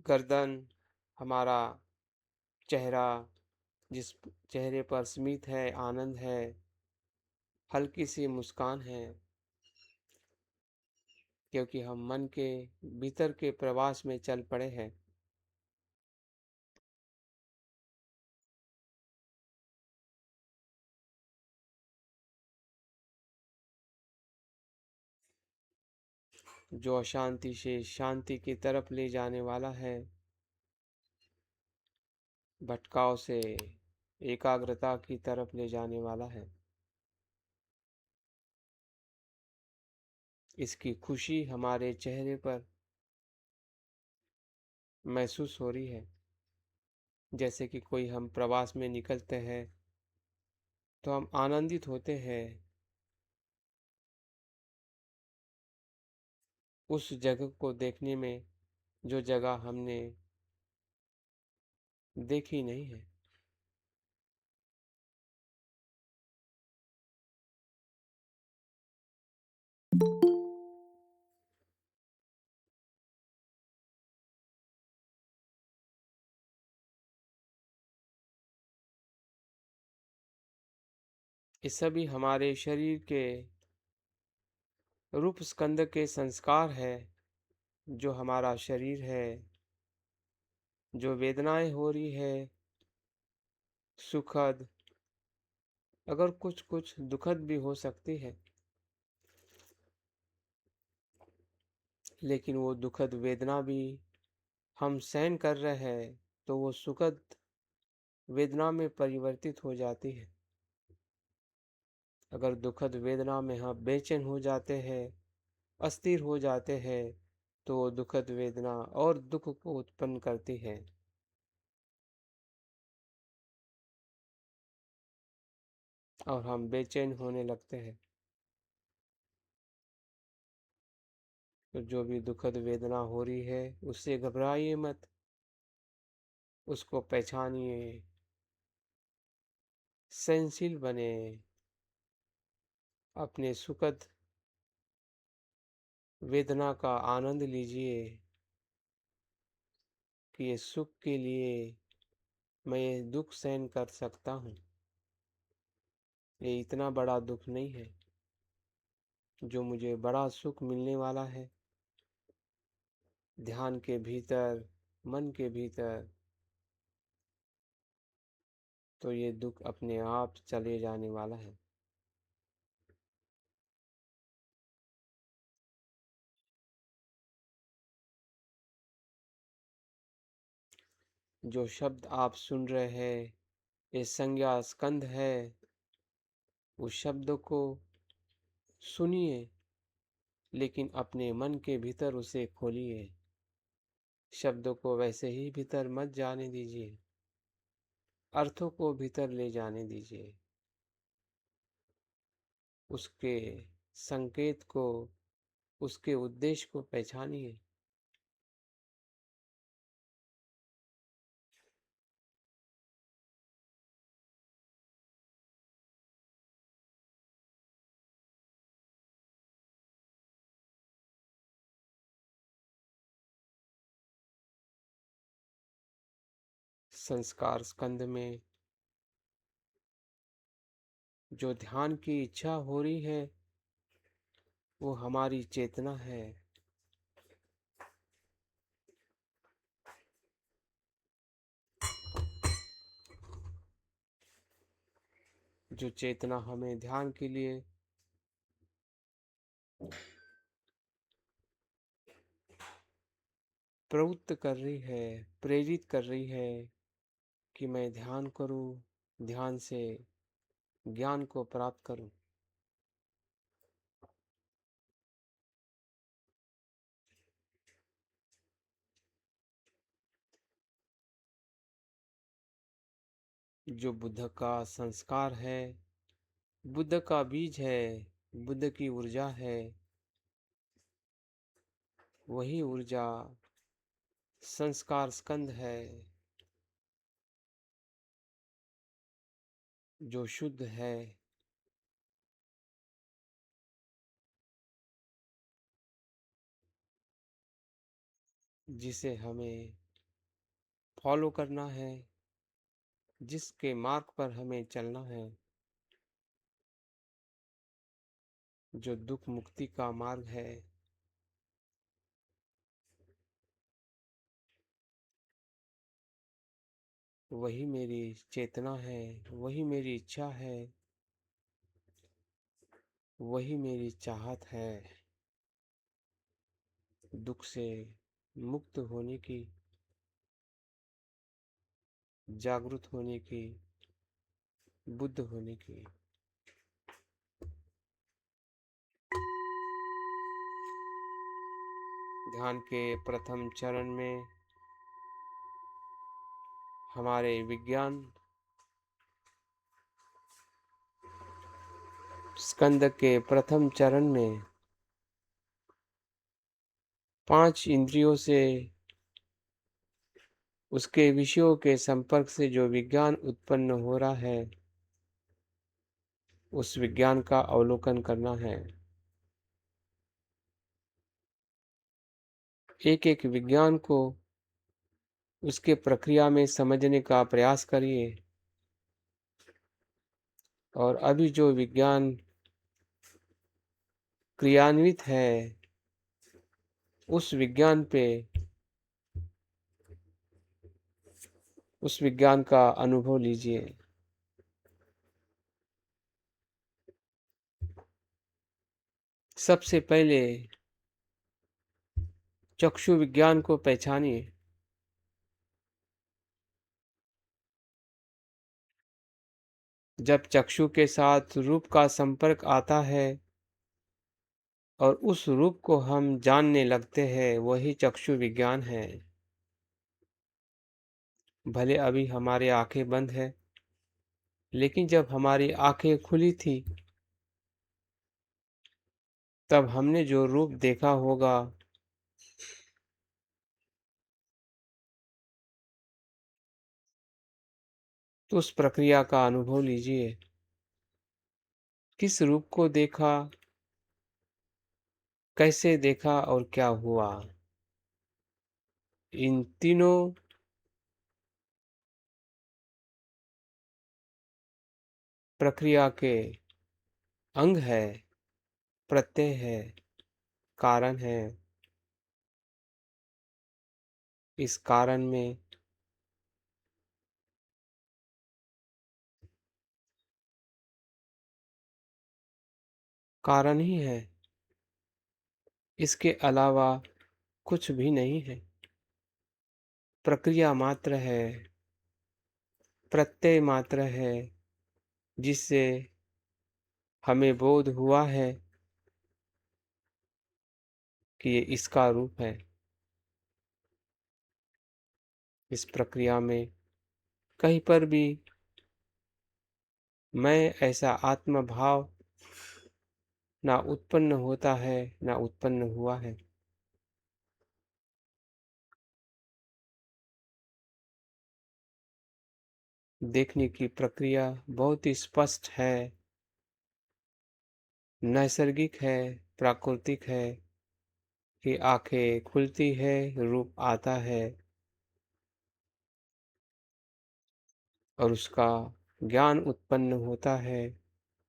Speaker 1: गर्दन, हमारा चेहरा, जिस चेहरे पर स्मित है, आनंद है, हल्की सी मुस्कान है, क्योंकि हम मन के भीतर के प्रवास में चल पड़े हैं। जो अशांति से शांति की तरफ ले जाने वाला है, भटकाव से एकाग्रता की तरफ ले जाने वाला है। इसकी खुशी हमारे चेहरे पर महसूस हो रही है। जैसे कि कोई हम प्रवास में निकलते हैं तो हम आनंदित होते हैं उस जगह को देखने में जो जगह हमने देखी नहीं है। ये सभी हमारे शरीर के रूप स्कंद के संस्कार है। जो हमारा शरीर है, जो वेदनाएं हो रही है, सुखद, अगर कुछ कुछ दुखद भी हो सकती है, लेकिन वो दुखद वेदना भी हम सहन कर रहे हैं तो वो सुखद वेदना में परिवर्तित हो जाती है। अगर दुखद वेदना में हम बेचैन हो जाते हैं, अस्थिर हो जाते हैं, तो वो दुखद वेदना और दुख को उत्पन्न करती है और हम बेचैन होने लगते हैं। तो जो भी दुखद वेदना हो रही है उससे घबराइए मत, उसको पहचानिए, सहनशील बने, अपने सुखद वेदना का आनंद लीजिए कि ये सुख के लिए मैं ये दुख सहन कर सकता हूँ। ये इतना बड़ा दुख नहीं है जो मुझे बड़ा सुख मिलने वाला है। ध्यान के भीतर, मन के भीतर, तो ये दुख अपने आप चले जाने वाला है। जो शब्द आप सुन रहे हैं ये संज्ञा स्कंध है। उस शब्द को सुनिए, लेकिन अपने मन के भीतर उसे खोलिए। शब्दों को वैसे ही भीतर मत जाने दीजिए, अर्थों को भीतर ले जाने दीजिए। उसके संकेत को, उसके उद्देश्य को पहचानिए। संस्कार स्कंद में जो ध्यान की इच्छा हो रही है वो हमारी चेतना है। जो चेतना हमें ध्यान के लिए प्रवृत्त कर रही है, प्रेरित कर रही है कि मैं ध्यान करूं, ध्यान से ज्ञान को प्राप्त करूं। जो बुद्ध का संस्कार है, बुद्ध का बीज है, बुद्ध की ऊर्जा है, वही ऊर्जा संस्कार स्कंद है, जो शुद्ध है, जिसे हमें फॉलो करना है, जिसके मार्ग पर हमें चलना है, जो दुख मुक्ति का मार्ग है। वही मेरी चेतना है, वही मेरी इच्छा है, वही मेरी चाहत है, दुख से मुक्त होने की, जागृत होने की, बुद्ध होने की। ध्यान के प्रथम चरण में हमारे विज्ञान स्कंद के प्रथम चरण में 5 इंद्रियों से उसके विषयों के संपर्क से जो विज्ञान उत्पन्न हो रहा है, उस विज्ञान का अवलोकन करना है। एक एक विज्ञान को उसके प्रक्रिया में समझने का प्रयास करिए, और अभी जो विज्ञान क्रियान्वित है, उस विज्ञान पे, उस विज्ञान का अनुभव लीजिए। सबसे पहले चक्षु विज्ञान को पहचानिए। जब चक्षु के साथ रूप का संपर्क आता है और उस रूप को हम जानने लगते हैं, वही चक्षु विज्ञान है। भले अभी हमारी आंखें बंद है, लेकिन जब हमारी आंखें खुली थी, तब हमने जो रूप देखा होगा, तो उस प्रक्रिया का अनुभव लीजिए। किस रूप को देखा, कैसे देखा और क्या हुआ, इन तीनों प्रक्रिया के अंग है, प्रत्यय है, कारण है। इस कारण में कारण ही है, इसके अलावा कुछ भी नहीं है। प्रक्रिया मात्र है, प्रत्यय मात्र है, जिससे हमें बोध हुआ है कि ये इसका रूप है। इस प्रक्रिया में कहीं पर भी मैं ऐसा आत्म भाव ना उत्पन्न होता है, ना उत्पन्न हुआ है। देखने की प्रक्रिया बहुत ही स्पष्ट है, नैसर्गिक है, प्राकृतिक है कि आंखें खुलती है, रूप आता है और उसका ज्ञान उत्पन्न होता है,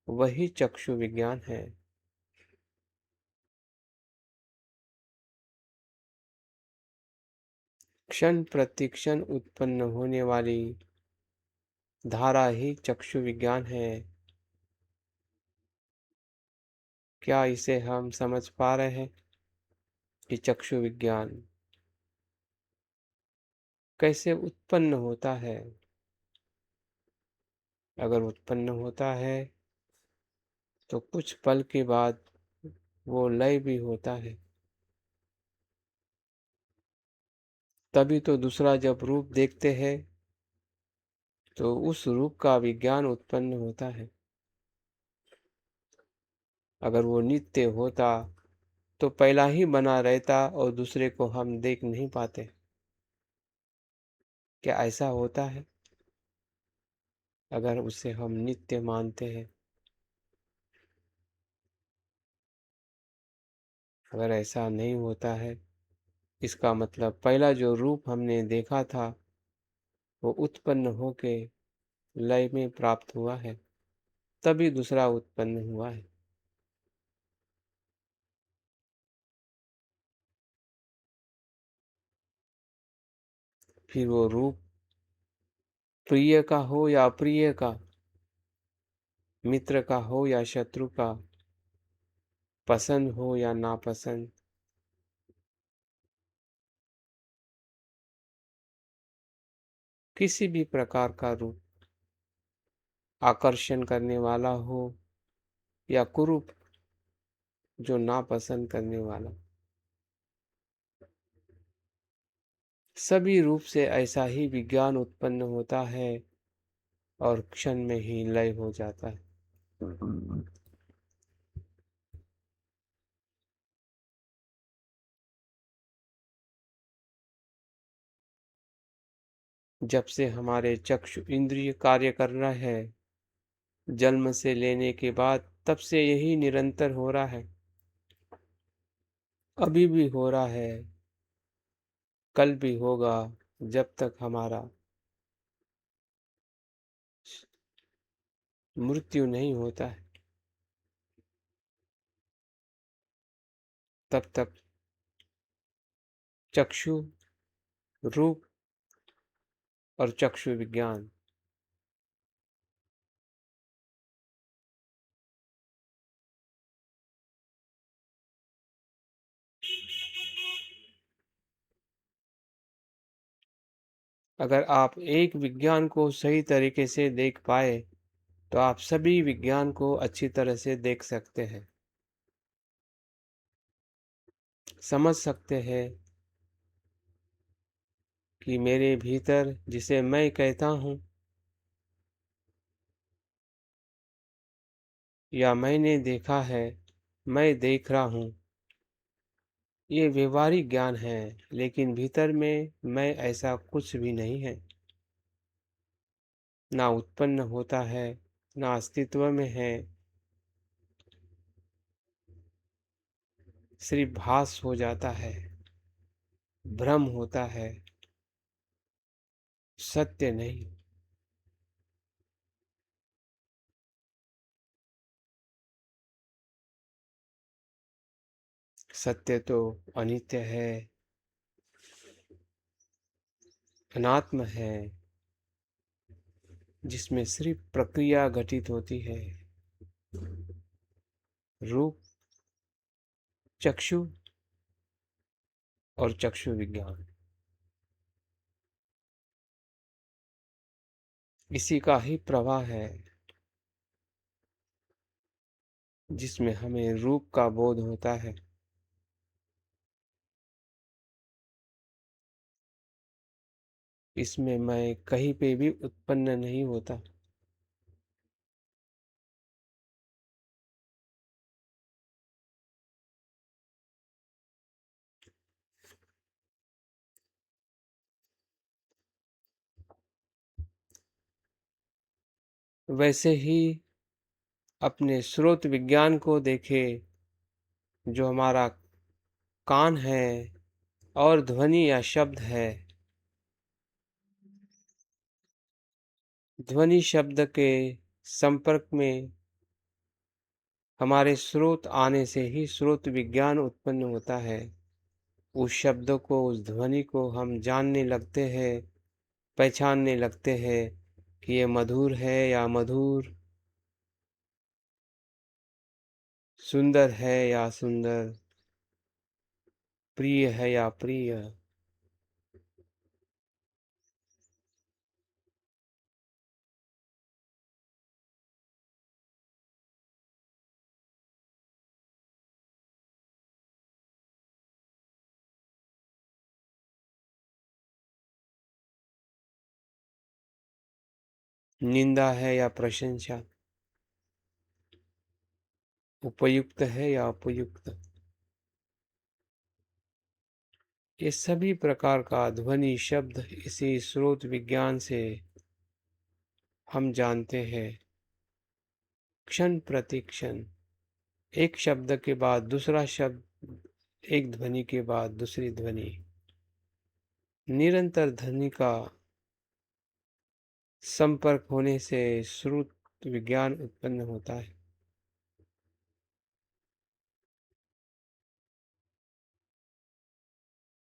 Speaker 1: वही चक्षु विज्ञान है। क्षण प्रतिक्षण उत्पन्न होने वाली धारा ही चक्षु विज्ञान है। क्या इसे हम समझ पा रहे हैं कि चक्षु विज्ञान कैसे उत्पन्न होता है? अगर उत्पन्न होता है तो कुछ पल के बाद वो लय भी होता है। तभी तो दूसरा जब रूप देखते हैं तो उस रूप का विज्ञान उत्पन्न होता है। अगर वो नित्य होता तो पहला ही बना रहता और दूसरे को हम देख नहीं पाते। क्या ऐसा होता है? अगर उसे हम नित्य मानते हैं, अगर ऐसा नहीं होता है, इसका मतलब पहला जो रूप हमने देखा था वो उत्पन्न होके लय में प्राप्त हुआ है, तभी दूसरा उत्पन्न हुआ है। फिर वो रूप प्रिय का हो या अप्रिय का, मित्र का हो या शत्रु का, पसंद हो या नापसंद, किसी भी प्रकार का रूप, आकर्षण करने वाला हो या कुरूप जो नापसंद करने वाला, सभी रूप से ऐसा ही विज्ञान उत्पन्न होता है और क्षण में ही लय हो जाता है। जब से हमारे चक्षु इंद्रिय कार्य कर रहा है, जन्म से लेने के बाद, तब से यही निरंतर हो रहा है। अभी भी हो रहा है, कल भी होगा। जब तक हमारा मृत्यु नहीं होता है, तब तक चक्षु रूप और चक्षु विज्ञान, अगर आप एक विज्ञान को सही तरीके से देख पाए तो आप सभी विज्ञान को अच्छी तरह से देख सकते हैं, समझ सकते हैं कि मेरे भीतर जिसे मैं कहता हूँ या मैंने देखा है, मैं देख रहा हूँ, ये व्यवहारिक ज्ञान है, लेकिन भीतर में मैं ऐसा कुछ भी नहीं है, ना उत्पन्न होता है, ना अस्तित्व में है, सिर्फ भास हो जाता है, भ्रम होता है, सत्य नहीं। सत्य तो अनित्य है, अनात्म है, जिसमें सिर्फ प्रक्रिया घटित होती है। रूप, चक्षु और चक्षु विज्ञान, इसी का ही प्रवाह है, जिसमें हमें रूप का बोध होता है। इसमें मैं कहीं पे भी उत्पन्न नहीं होता। वैसे ही अपने स्रोत विज्ञान को देखे, जो हमारा कान है और ध्वनि या शब्द है। ध्वनि शब्द के संपर्क में हमारे स्रोत आने से ही स्रोत विज्ञान उत्पन्न होता है। उस शब्द को, उस ध्वनि को हम जानने लगते हैं, पहचानने लगते हैं कि ये मधुर है या मधुर, सुंदर है या सुंदर, प्रिय है या प्रिय, निंदा है या प्रशंसा, उपयुक्त है या उपयुक्त, ये सभी प्रकार का ध्वनि शब्द इसी स्रोत विज्ञान से हम जानते हैं। क्षण प्रति क्षण, एक शब्द के बाद दूसरा शब्द, एक ध्वनि के बाद दूसरी ध्वनि, निरंतर ध्वनि का संपर्क होने से श्रुत विज्ञान उत्पन्न होता है।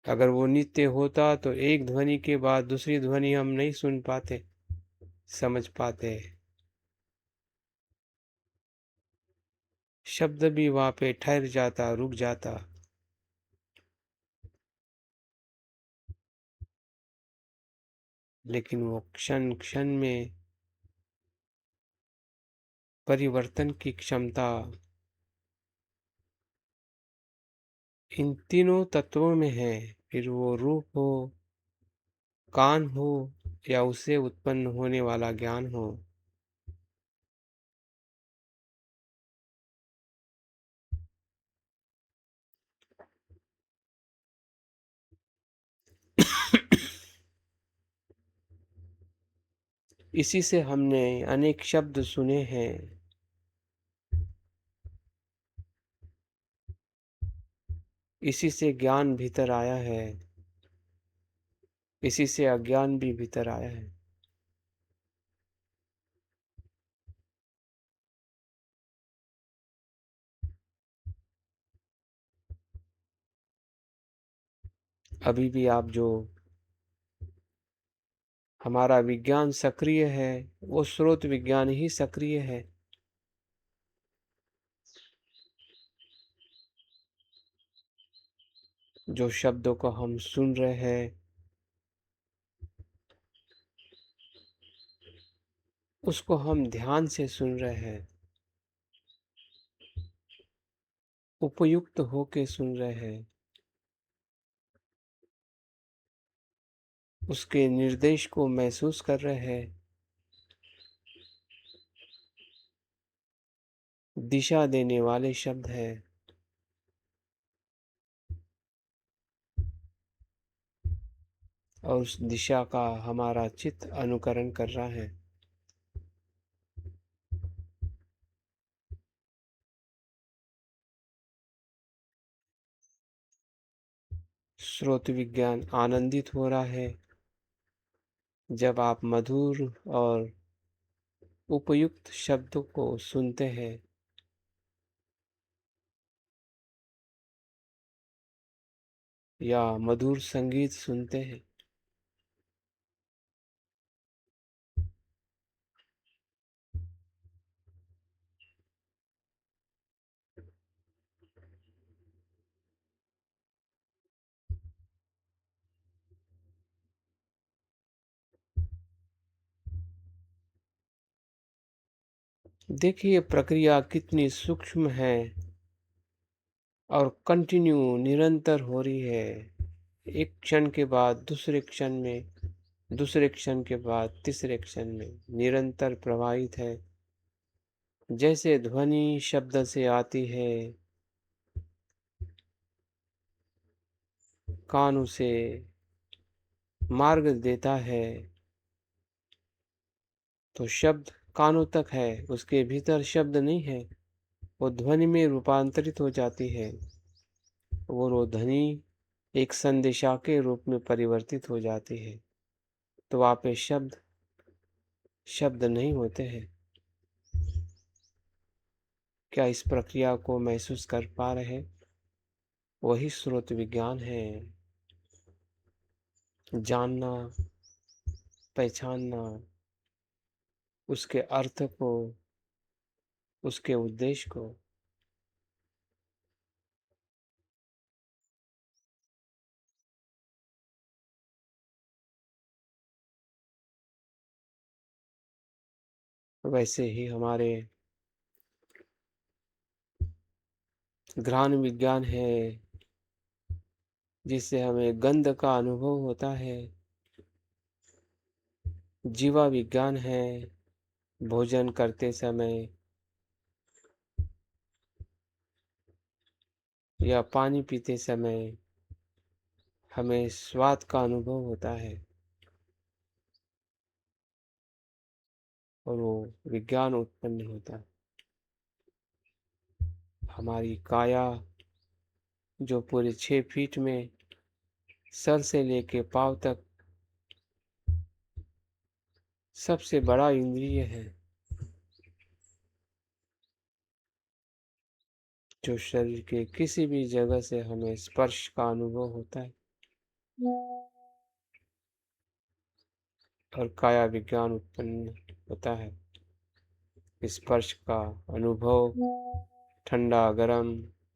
Speaker 1: अगर वो नित्य होता तो एक ध्वनि के बाद दूसरी ध्वनि हम नहीं सुन पाते, समझ पाते। शब्द भी वहां पे ठहर जाता, रुक जाता। लेकिन वो क्षण क्षण में परिवर्तन की क्षमता इन तीनों तत्वों में है। फिर वो रूप हो, कान हो, या उससे उत्पन्न होने वाला ज्ञान हो। इसी से हमने अनेक शब्द सुने हैं। इसी से ज्ञान भीतर आया है, इसी से अज्ञान भी भीतर आया है। अभी भी आप जो हमारा विज्ञान सक्रिय है, वो स्रोत विज्ञान ही सक्रिय है। जो शब्दों को हम सुन रहे हैं, उसको हम ध्यान से सुन रहे हैं, उपयुक्त होके सुन रहे हैं, उसके निर्देश को महसूस कर रहे हैं, दिशा देने वाले शब्द है। और उस दिशा का हमारा चित्त अनुकरण कर रहा है। श्रोत विज्ञान आनंदित हो रहा है जब आप मधुर और उपयुक्त शब्दों को सुनते हैं। या मधुर संगीत सुनते हैं। देखिए प्रक्रिया कितनी सूक्ष्म है और कंटिन्यू निरंतर हो रही है। एक क्षण के बाद दूसरे क्षण में, दूसरे क्षण के बाद तीसरे क्षण में निरंतर प्रवाहित है। जैसे ध्वनि शब्द से आती है, कान उसे मार्ग देता है, तो शब्द कानों तक है, उसके भीतर शब्द नहीं है। वो ध्वनि में रूपांतरित हो जाती है। वो ध्वनि एक संदेशा के रूप में परिवर्तित हो जाती है। तो वहाँ पे शब्द शब्द नहीं होते हैं। क्या इस प्रक्रिया को महसूस कर पा रहे हैं? वही स्रोत विज्ञान है। जानना, पहचानना, उसके अर्थ को, उसके उद्देश्य को। वैसे ही हमारे घ्राण विज्ञान है, जिससे हमें गंध का अनुभव होता है। जीवा विज्ञान है, भोजन करते समय या पानी पीते समय हमें स्वाद का अनुभव होता है, और वो विज्ञान उत्पन्न होता है। हमारी काया, जो पूरे 6 फीट में सर से लेके पाँव तक सबसे बड़ा इंद्रिय है, जो शरीर के किसी भी जगह से हमें स्पर्श का अनुभव होता है, और काया विज्ञान उत्पन्न होता है। स्पर्श का अनुभव, ठंडा गरम,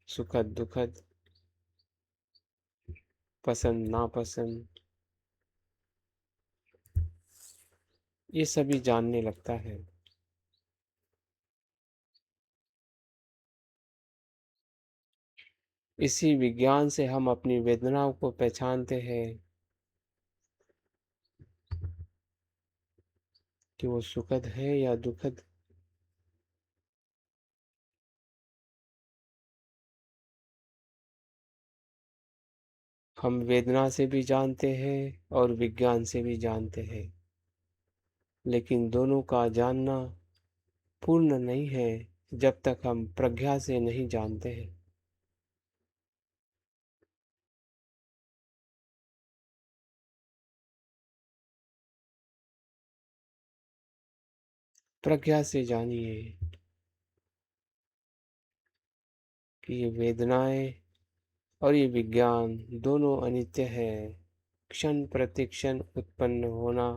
Speaker 1: सुखद दुखद, पसंद नापसंद, ये सभी जानने लगता है। इसी विज्ञान से हम अपनी वेदनाओं को पहचानते हैं कि वो सुखद है या दुखद। हम वेदना से भी जानते हैं और विज्ञान से भी जानते हैं, लेकिन दोनों का जानना पूर्ण नहीं है जब तक हम प्रज्ञा से नहीं जानते हैं। प्रज्ञा से जानिए कि ये वेदनाएं और ये विज्ञान दोनों अनित्य है। क्षण प्रतिक्षण उत्पन्न होना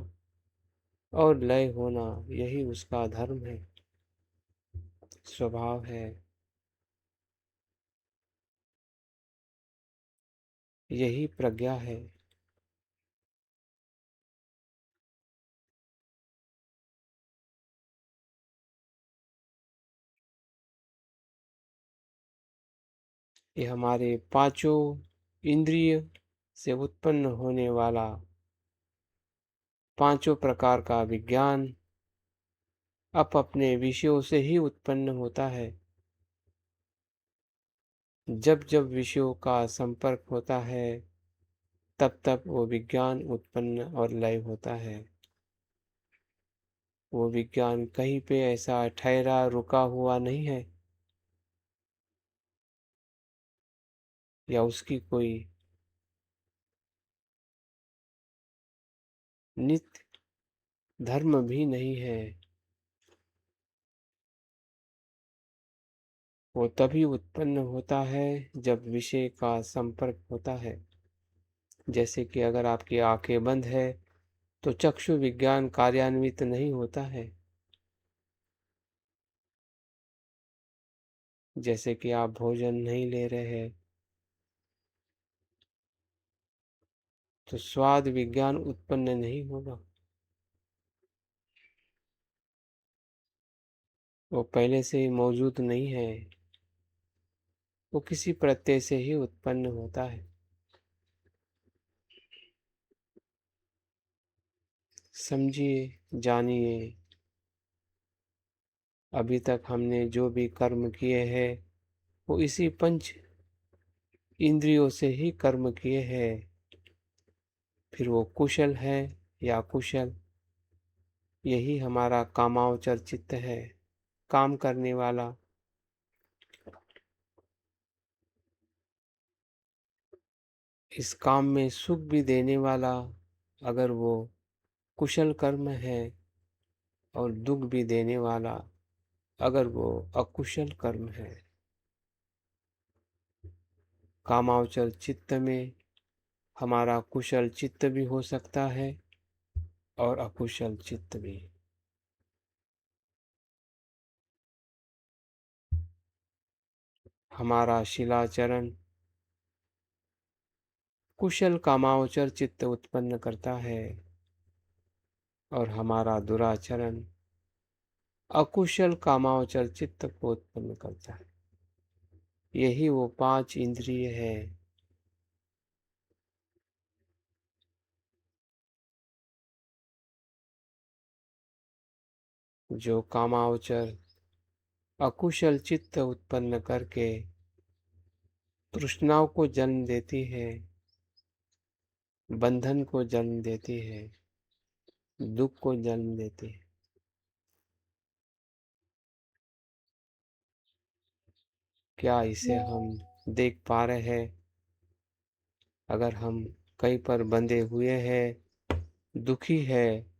Speaker 1: और लय होना, यही उसका धर्म है, स्वभाव है। यही प्रज्ञा है। ये हमारे पांचों इंद्रिय से उत्पन्न होने वाला पांचों प्रकार का विज्ञान अपने विषयों से ही उत्पन्न होता है। जब जब विषयों का संपर्क होता है, तब तब वो विज्ञान उत्पन्न और लय होता है। वो विज्ञान कहीं पे ऐसा ठहरा रुका हुआ नहीं है, या उसकी कोई नित्य धर्म भी नहीं है। वो तभी उत्पन्न होता है जब विषय का संपर्क होता है। जैसे कि अगर आपकी आंखें बंद है तो चक्षु विज्ञान कार्यान्वित नहीं होता है। जैसे कि आप भोजन नहीं ले रहे हैं तो स्वाद विज्ञान उत्पन्न नहीं होगा। वो पहले से ही मौजूद नहीं है, वो किसी प्रत्यय से ही उत्पन्न होता है। समझिए, जानिए, अभी तक हमने जो भी कर्म किए हैं वो इसी पंच इंद्रियों से ही कर्म किए हैं। फिर वो कुशल है या कुशल, यही हमारा कामावचर चित्त है, काम करने वाला। इस काम में सुख भी देने वाला, अगर वो कुशल कर्म है, और दुख भी देने वाला अगर वो अकुशल कर्म है। कामावचर चित्त में हमारा कुशल चित्त भी हो सकता है और अकुशल चित्त भी। हमारा शिलाचरण कुशल कामावचर चित्त उत्पन्न करता है, और हमारा दुराचरण अकुशल कामावचर चित्त को उत्पन्न करता है। यही वो 5 इंद्रिय है जो कामावचर अकुशल चित्त उत्पन्न करके तृष्णाओं को जन्म देती है, बंधन को जन्म देती है, दुख को जन्म देती है। क्या इसे हम देख पा रहे हैं? अगर हम कहीं पर बंधे हुए हैं, दुखी है,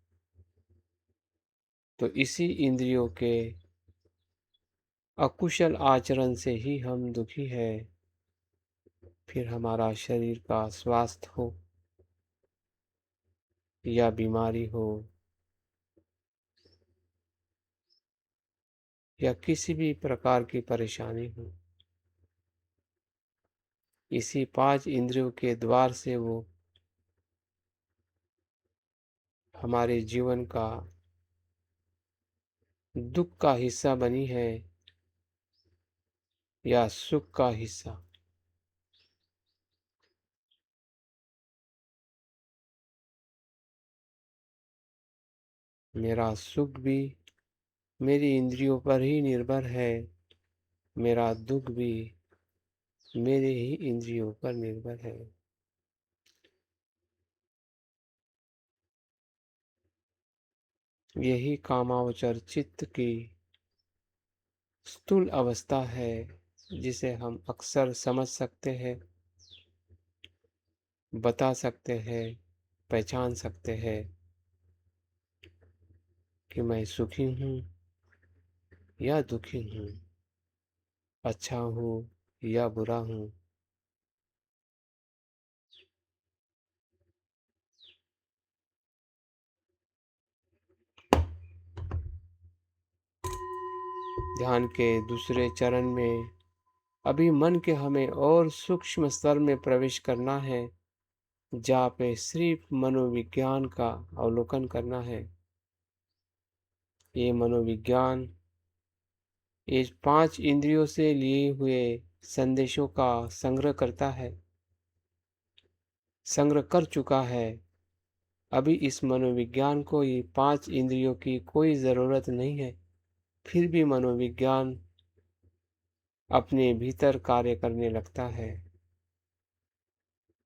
Speaker 1: तो इसी इंद्रियों के अकुशल आचरण से ही हम दुखी है। फिर हमारा शरीर का स्वास्थ्य हो या बीमारी हो या किसी भी प्रकार की परेशानी हो, इसी 5 इंद्रियों के द्वार से वो हमारे जीवन का दुख का हिस्सा बनी है या सुख का हिस्सा। मेरा सुख भी मेरी इंद्रियों पर ही निर्भर है, मेरा दुख भी मेरे ही इंद्रियों पर निर्भर है। यही कामावचर चित्त की स्थूल अवस्था है, जिसे हम अक्सर समझ सकते हैं, बता सकते हैं, पहचान सकते हैं कि मैं सुखी हूँ या दुखी हूँ, अच्छा हूँ या बुरा हूँ। ध्यान के दूसरे चरण में अभी मन के हमें और सूक्ष्म स्तर में प्रवेश करना है, जहाँ पे सिर्फ मनोविज्ञान का अवलोकन करना है। ये मनोविज्ञान ये 5 इंद्रियों से लिए हुए संदेशों का संग्रह करता है, संग्रह कर चुका है। अभी इस मनोविज्ञान को ये 5 इंद्रियों की कोई ज़रूरत नहीं है। फिर भी मनोविज्ञान अपने भीतर कार्य करने लगता है,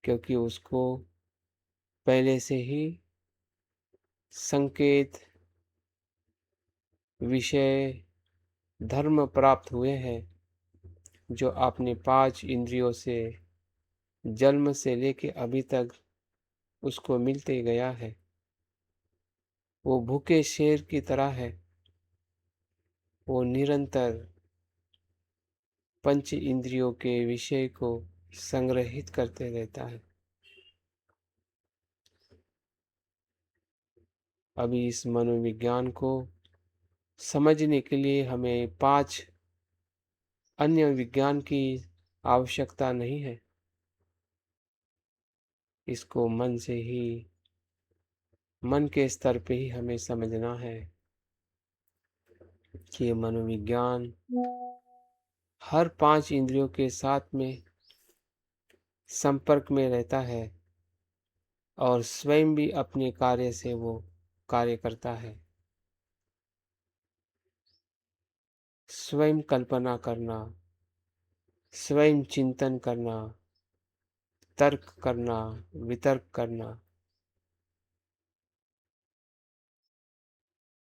Speaker 1: क्योंकि उसको पहले से ही संकेत, विषय, धर्म प्राप्त हुए हैं, जो अपने 5 इंद्रियों से जन्म से लेके अभी तक उसको मिलते गया है। वो भूखे शेर की तरह है, वो निरंतर पंच इंद्रियों के विषय को संग्रहित करते रहता है। अभी इस मनोविज्ञान को समझने के लिए हमें 5 अन्य विज्ञान की आवश्यकता नहीं है। इसको मन से ही, मन के स्तर पे ही हमें समझना है कि ये मनोविज्ञान हर 5 इंद्रियों के साथ में संपर्क में रहता है और स्वयं भी अपने कार्य से वो कार्य करता है। स्वयं कल्पना करना, स्वयं चिंतन करना, तर्क करना, वितर्क करना,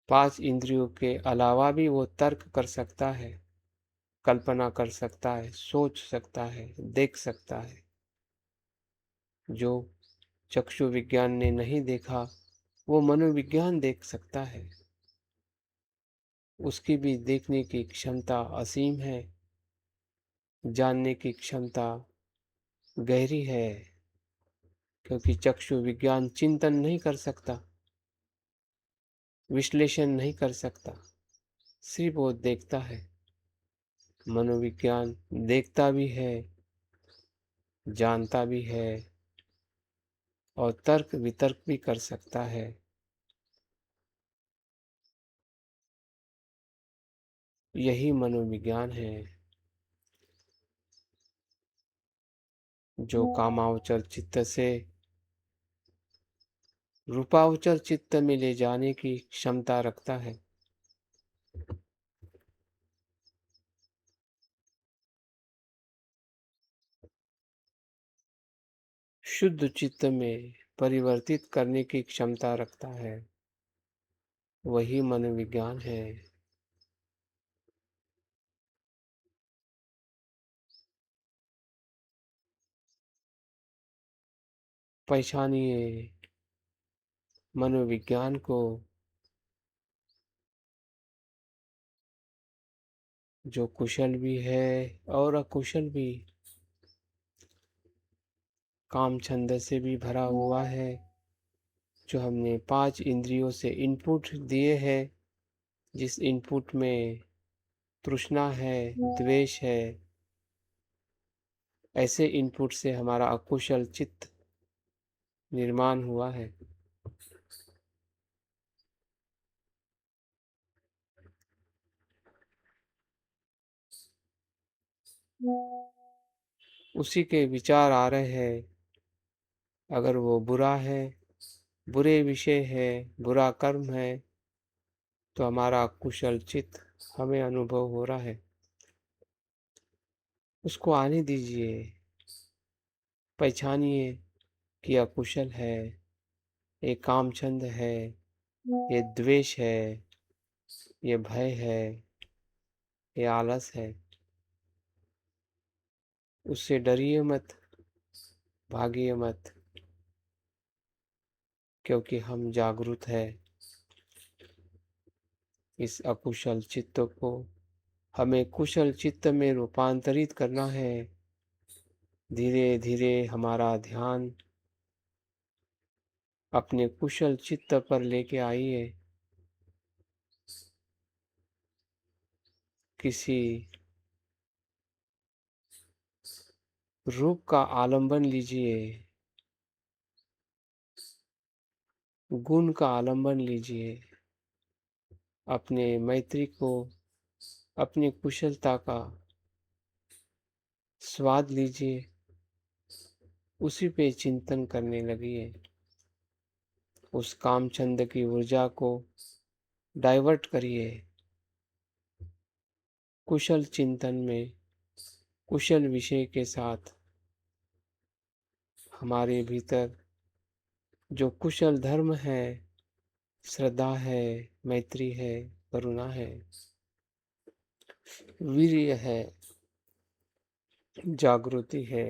Speaker 1: 5 इंद्रियों के अलावा भी वो तर्क कर सकता है, कल्पना कर सकता है, सोच सकता है, देख सकता है। जो चक्षु विज्ञान ने नहीं देखा, वो मनोविज्ञान देख सकता है। उसकी भी देखने की क्षमता असीम है, जानने की क्षमता गहरी है, क्योंकि चक्षु विज्ञान चिंतन नहीं कर सकता, विश्लेषण नहीं कर सकता, सिर्फ वो देखता है। मनोविज्ञान देखता भी है, जानता भी है और तर्क वितर्क भी कर सकता है। यही मनोविज्ञान है, जो कामावचर चित्त से रूपावचर चित्त में ले जाने की क्षमता रखता है। शुद्ध चित्त में परिवर्तित करने की क्षमता रखता है, वही मनोविज्ञान है। पहचानिए मनोविज्ञान को, जो कुशल भी है और अकुशल भी, काम छंद से भी भरा हुआ है। जो हमने 5 इंद्रियों से इनपुट दिए हैं, जिस इनपुट में तृष्णा है, द्वेष है, ऐसे इनपुट से हमारा अकुशल चित्त निर्माण हुआ है। उसी के विचार आ रहे हैं। अगर वो बुरा है, बुरे विषय है, बुरा कर्म है, तो हमारा कुशल चित्त हमें अनुभव हो रहा है। उसको आने दीजिए, पहचानिए कि अकुशल है, ये कामचंद है, ये द्वेष है, ये भय है, ये आलस है। उससे डरिए मत, भागिए मत, क्योंकि हम जागरूक है। इस अकुशल चित्त को हमें कुशल चित्त में रूपांतरित करना है। धीरे धीरे हमारा ध्यान अपने कुशल चित्त पर लेके आइए। किसी रूप का आलंबन लीजिए, गुण का आलंबन लीजिए, अपने मैत्री को, अपनी कुशलता का स्वाद लीजिए, उसी पे चिंतन करने लगिए। उस कामचंद की ऊर्जा को डाइवर्ट करिए कुशल चिंतन में, कुशल विषय के साथ। हमारे भीतर जो कुशल धर्म है, श्रद्धा है, मैत्री है, करुणा है, वीर्य है, जागृति है,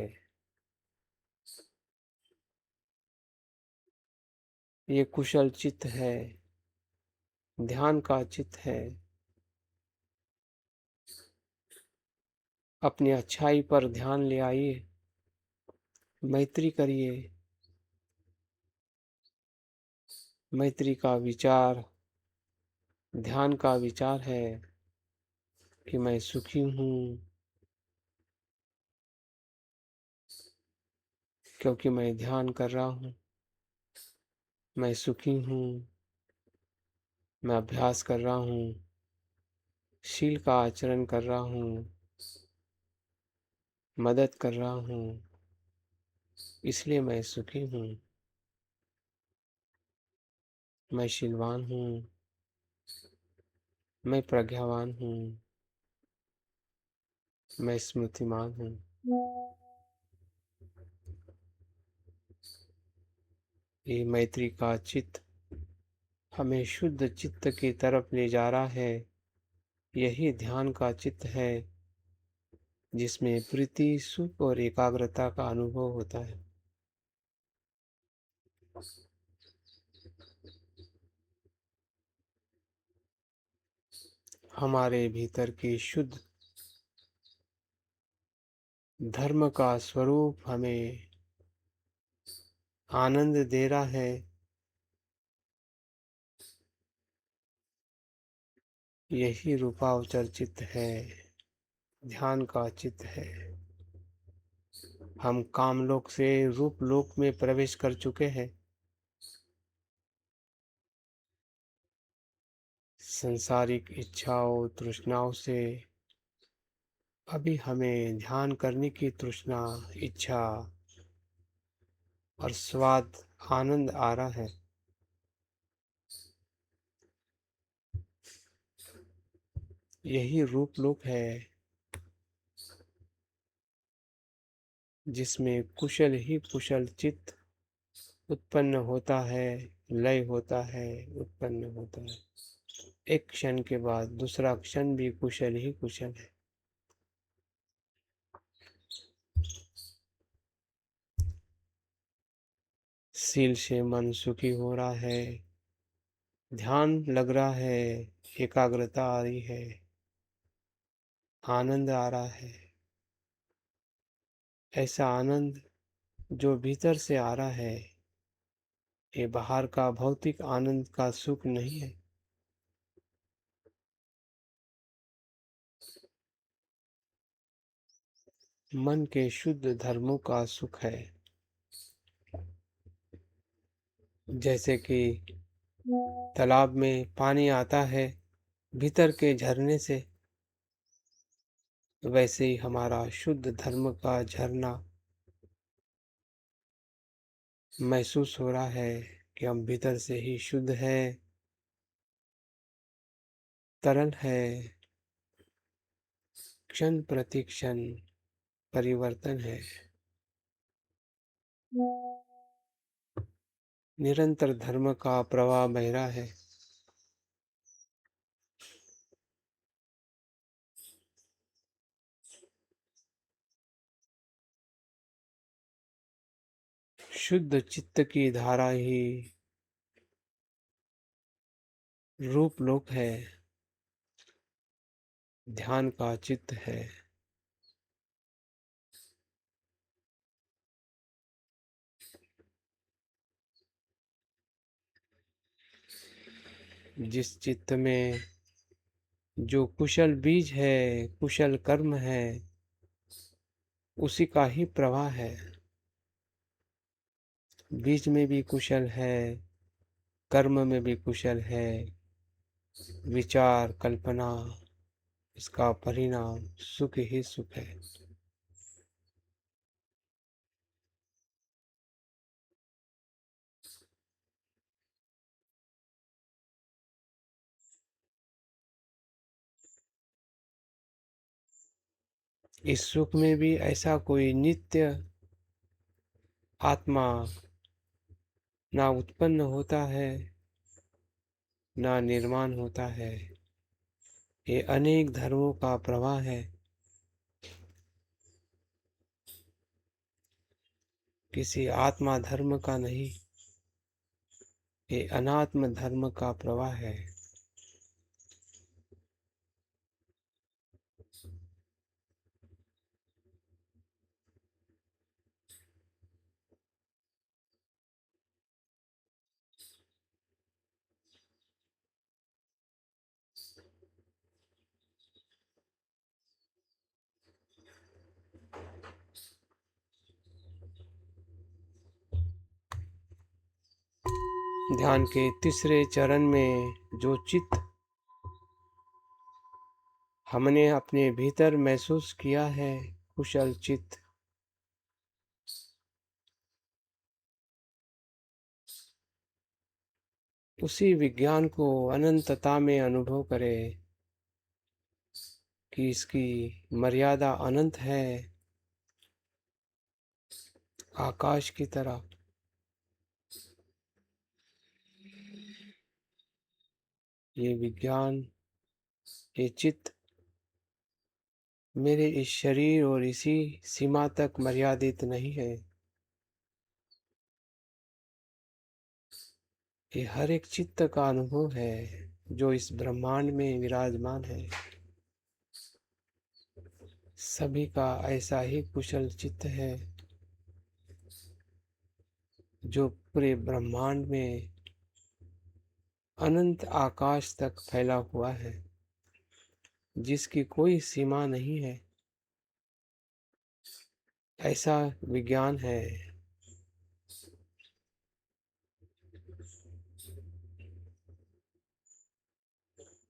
Speaker 1: ये कुशल चित्त है, ध्यान का चित्त है। अपनी अच्छाई पर ध्यान ले आइए, मैत्री करिए। मैत्री का विचार, ध्यान का विचार है कि मैं सुखी हूँ, क्योंकि मैं ध्यान कर रहा हूँ। मैं सुखी हूँ, मैं अभ्यास कर रहा हूँ, शील का आचरण कर रहा हूँ, मदद कर रहा हूँ, इसलिए मैं सुखी हूँ। मैं शीलवान हूँ, मैं प्रज्ञावान हूँ, मैं स्मृतिमान हूँ। ये मैत्री का चित्त हमें शुद्ध चित्त की तरफ ले जा रहा है। यही ध्यान का चित्त है, जिसमें प्रीति, सुख और एकाग्रता का अनुभव होता है। हमारे भीतर की शुद्ध धर्म का स्वरूप हमें आनंद दे रहा है। यही रूपावचर चित्त है, ध्यान का चित्त है। हम कामलोक से रूप लोक में प्रवेश कर चुके हैं। संसारिक इच्छाओं, तृष्णाओं से अभी हमें ध्यान करने की तृष्णा, इच्छा और स्वाद, आनंद आ रहा है। यही रूप लोक है जिसमें कुशल ही कुशल चित्त उत्पन्न होता है, लय होता है, उत्पन्न होता है। एक क्षण के बाद दूसरा क्षण भी कुशल ही कुशल है। शील से मन सुखी हो रहा है, ध्यान लग रहा है, एकाग्रता आ रही है, आनंद आ रहा है। ऐसा आनंद जो भीतर से आ रहा है, ये बाहर का भौतिक आनंद का सुख नहीं है। मन के शुद्ध धर्मों का सुख है। जैसे कि तालाब में पानी आता है भीतर के झरने से, वैसे ही हमारा शुद्ध धर्म का झरना महसूस हो रहा है कि हम भीतर से ही शुद्ध है, तरल है, क्षण प्रति क्षण परिवर्तन है, निरंतर धर्म का प्रवाह बह रहा है। शुद्ध चित्त की धारा ही रूप लोक है, ध्यान का चित्त है। जिस चित्त में जो कुशल बीज है, कुशल कर्म है, उसी का ही प्रवाह है। बीज में भी कुशल है, कर्म में भी कुशल है, विचार, कल्पना, इसका परिणाम सुख ही सुख है। इस सुख में भी ऐसा कोई नित्य आत्मा ना उत्पन्न होता है, ना निर्माण होता है। ये अनेक धर्मों का प्रवाह है। किसी आत्मा धर्म का नहीं, ये अनात्म धर्म का प्रवाह है। ध्यान के तीसरे चरण में जो चित्त हमने अपने भीतर महसूस किया है, कुशल चित्त, उसी विज्ञान को अनंतता में अनुभव करें कि इसकी मर्यादा अनंत है, आकाश की तरह। ये विज्ञान, ये चित्त मेरे इस शरीर और इसी सीमा तक मर्यादित नहीं है। ये हर एक चित्त का अनुभव है जो इस ब्रह्मांड में विराजमान है। सभी का ऐसा ही कुशल चित्त है जो पूरे ब्रह्मांड में अनंत आकाश तक फैला हुआ है, जिसकी कोई सीमा नहीं है। ऐसा विज्ञान है।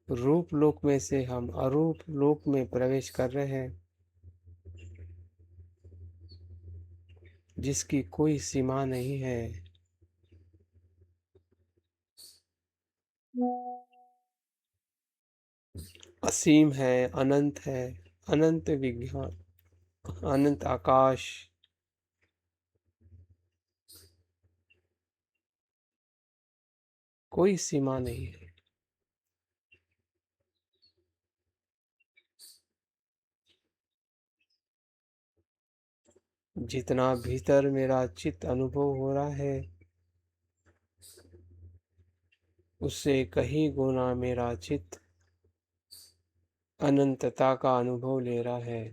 Speaker 1: रूप लोक में से हम अरूप लोक में प्रवेश कर रहे हैं, जिसकी कोई सीमा नहीं है। असीम है, अनंत है, अनंत विज्ञान, अनंत आकाश, कोई सीमा नहीं है। जितना भीतर मेरा चित्त अनुभव हो रहा है, उससे कहीं गुना मेरा चित्त अनंतता का अनुभव ले रहा है,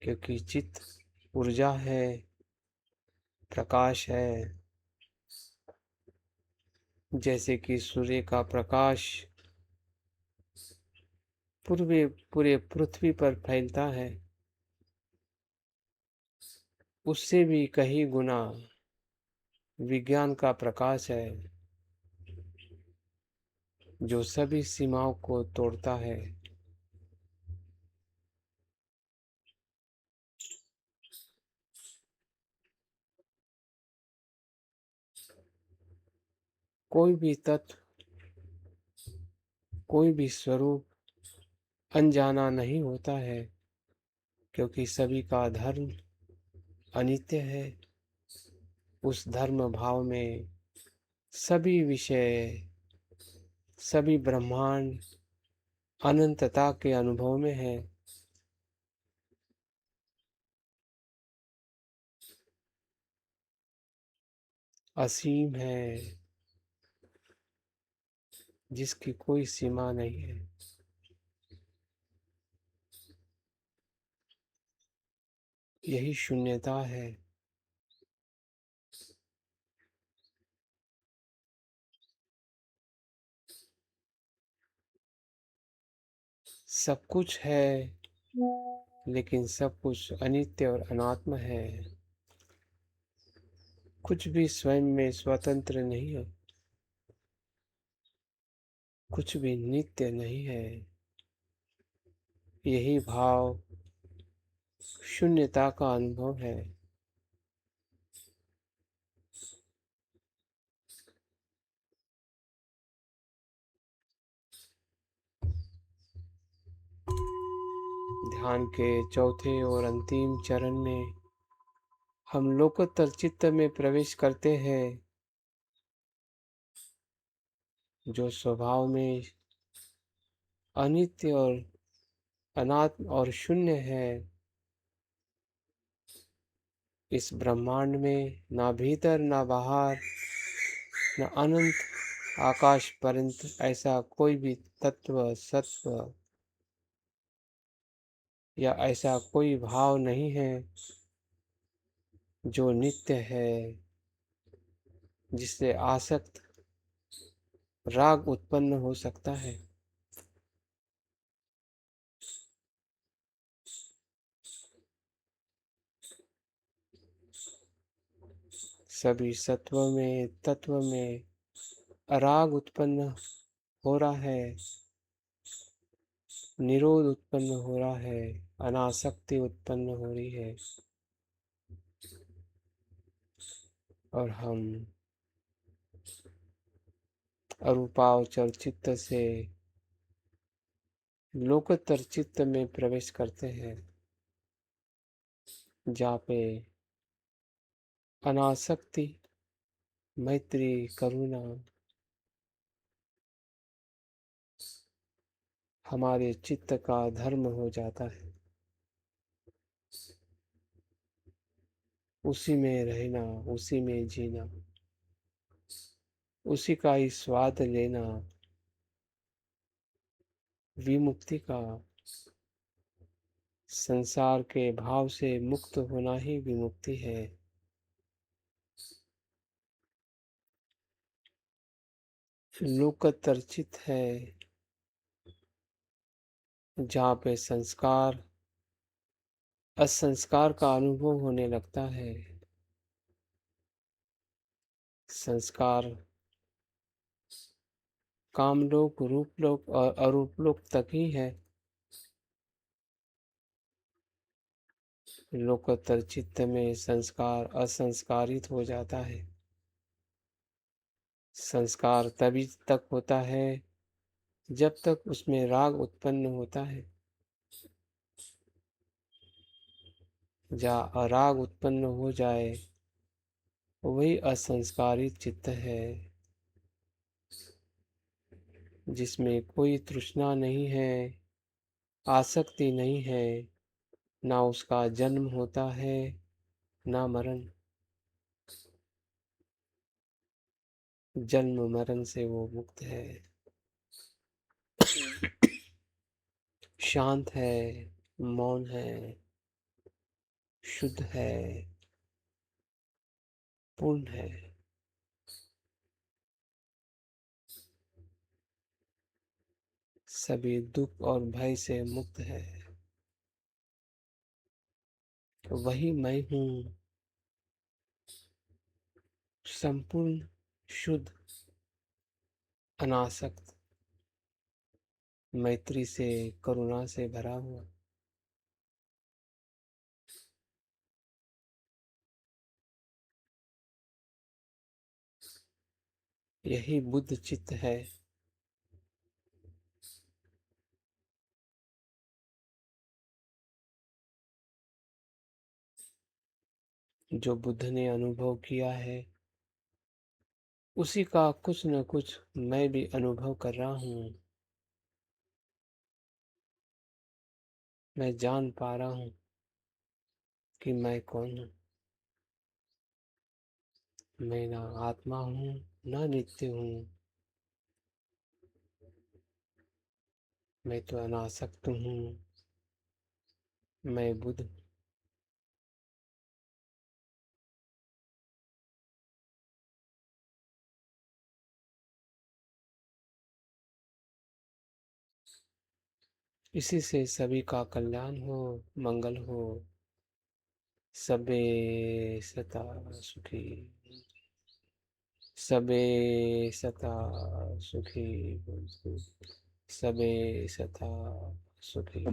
Speaker 1: क्योंकि चित्त ऊर्जा है, प्रकाश है। जैसे कि सूर्य का प्रकाश पूरे पूरे पृथ्वी पर फैलता है, उससे भी कहीं गुना विज्ञान का प्रकाश है, जो सभी सीमाओं को तोड़ता है। कोई भी तत्व, कोई भी स्वरूप अनजाना नहीं होता है, क्योंकि सभी का धर्म अनित्य है। उस धर्म भाव में सभी विषय, सभी ब्रह्मांड अनंतता के अनुभव में है। असीम है, जिसकी कोई सीमा नहीं है। यही शून्यता है। सब कुछ है, लेकिन सब कुछ अनित्य और अनात्म है। कुछ भी स्वयं में स्वतंत्र नहीं है, कुछ भी नित्य नहीं है। यही भाव शून्यता का अनुभव है। ध्यान के चौथे और अंतिम चरण में हम लोकोत्तर चित्त में प्रवेश करते हैं, जो स्वभाव में अनित्य और अनात्म और शून्य है। इस ब्रह्मांड में ना भीतर ना बाहर, न अनंत आकाश पर्यंत ऐसा कोई भी तत्व, सत्व या ऐसा कोई भाव नहीं है जो नित्य है, जिससे आसक्त राग उत्पन्न हो सकता है। सभी सत्व में, तत्व में राग उत्पन्न हो रहा है, निरोध उत्पन्न हो रहा है, अनासक्ति उत्पन्न हो रही है, और हम अरूपावचर चित्त से लोकोत्तर चित्त में प्रवेश करते हैं, जहाँ पे अनासक्ति, मैत्री, करुणा हमारे चित्त का धर्म हो जाता है। उसी में रहना, उसी में जीना, उसी का ही स्वाद लेना विमुक्ति का, संसार के भाव से मुक्त होना ही विमुक्ति है। लोकोत्तर चित्त है, जहाँ पे संस्कार असंस्कार का अनुभव होने लगता है। संस्कार कामलोक, रूपलोक और अरूपलोक तक ही है। लोकोत्तर चित्त में संस्कार असंस्कारित हो जाता है। संस्कार तभी तक होता है जब तक उसमें राग उत्पन्न होता है। जहाँ राग उत्पन्न हो जाए वही असंस्कारित चित्त है, जिसमें कोई तृष्णा नहीं है, आसक्ति नहीं है, ना उसका जन्म होता है ना मरण। जन्म मरण से वो मुक्त है, शांत है, मौन है, शुद्ध है, पूर्ण है। सभी दुख और भय से मुक्त है। वही मैं हूँ, संपूर्ण, शुद्ध, अनासक्त, मैत्री से, करुणा से भरा हुआ। यही बुद्ध चित्त है। जो बुद्ध ने अनुभव किया है उसी का कुछ न कुछ मैं भी अनुभव कर रहा हूँ। मैं जान पा रहा हूँ कि मैं कौन हूँ। मैं ना आत्मा हूँ, ना नित्य हूँ। मैं तो अनासक्त हूँ। मैं बुद्ध हूँ। इसी से सभी का कल्याण हो, मंगल हो। सबे सता सुखी, सबे सता सुखी भवन्तु, सबे सता सुखी।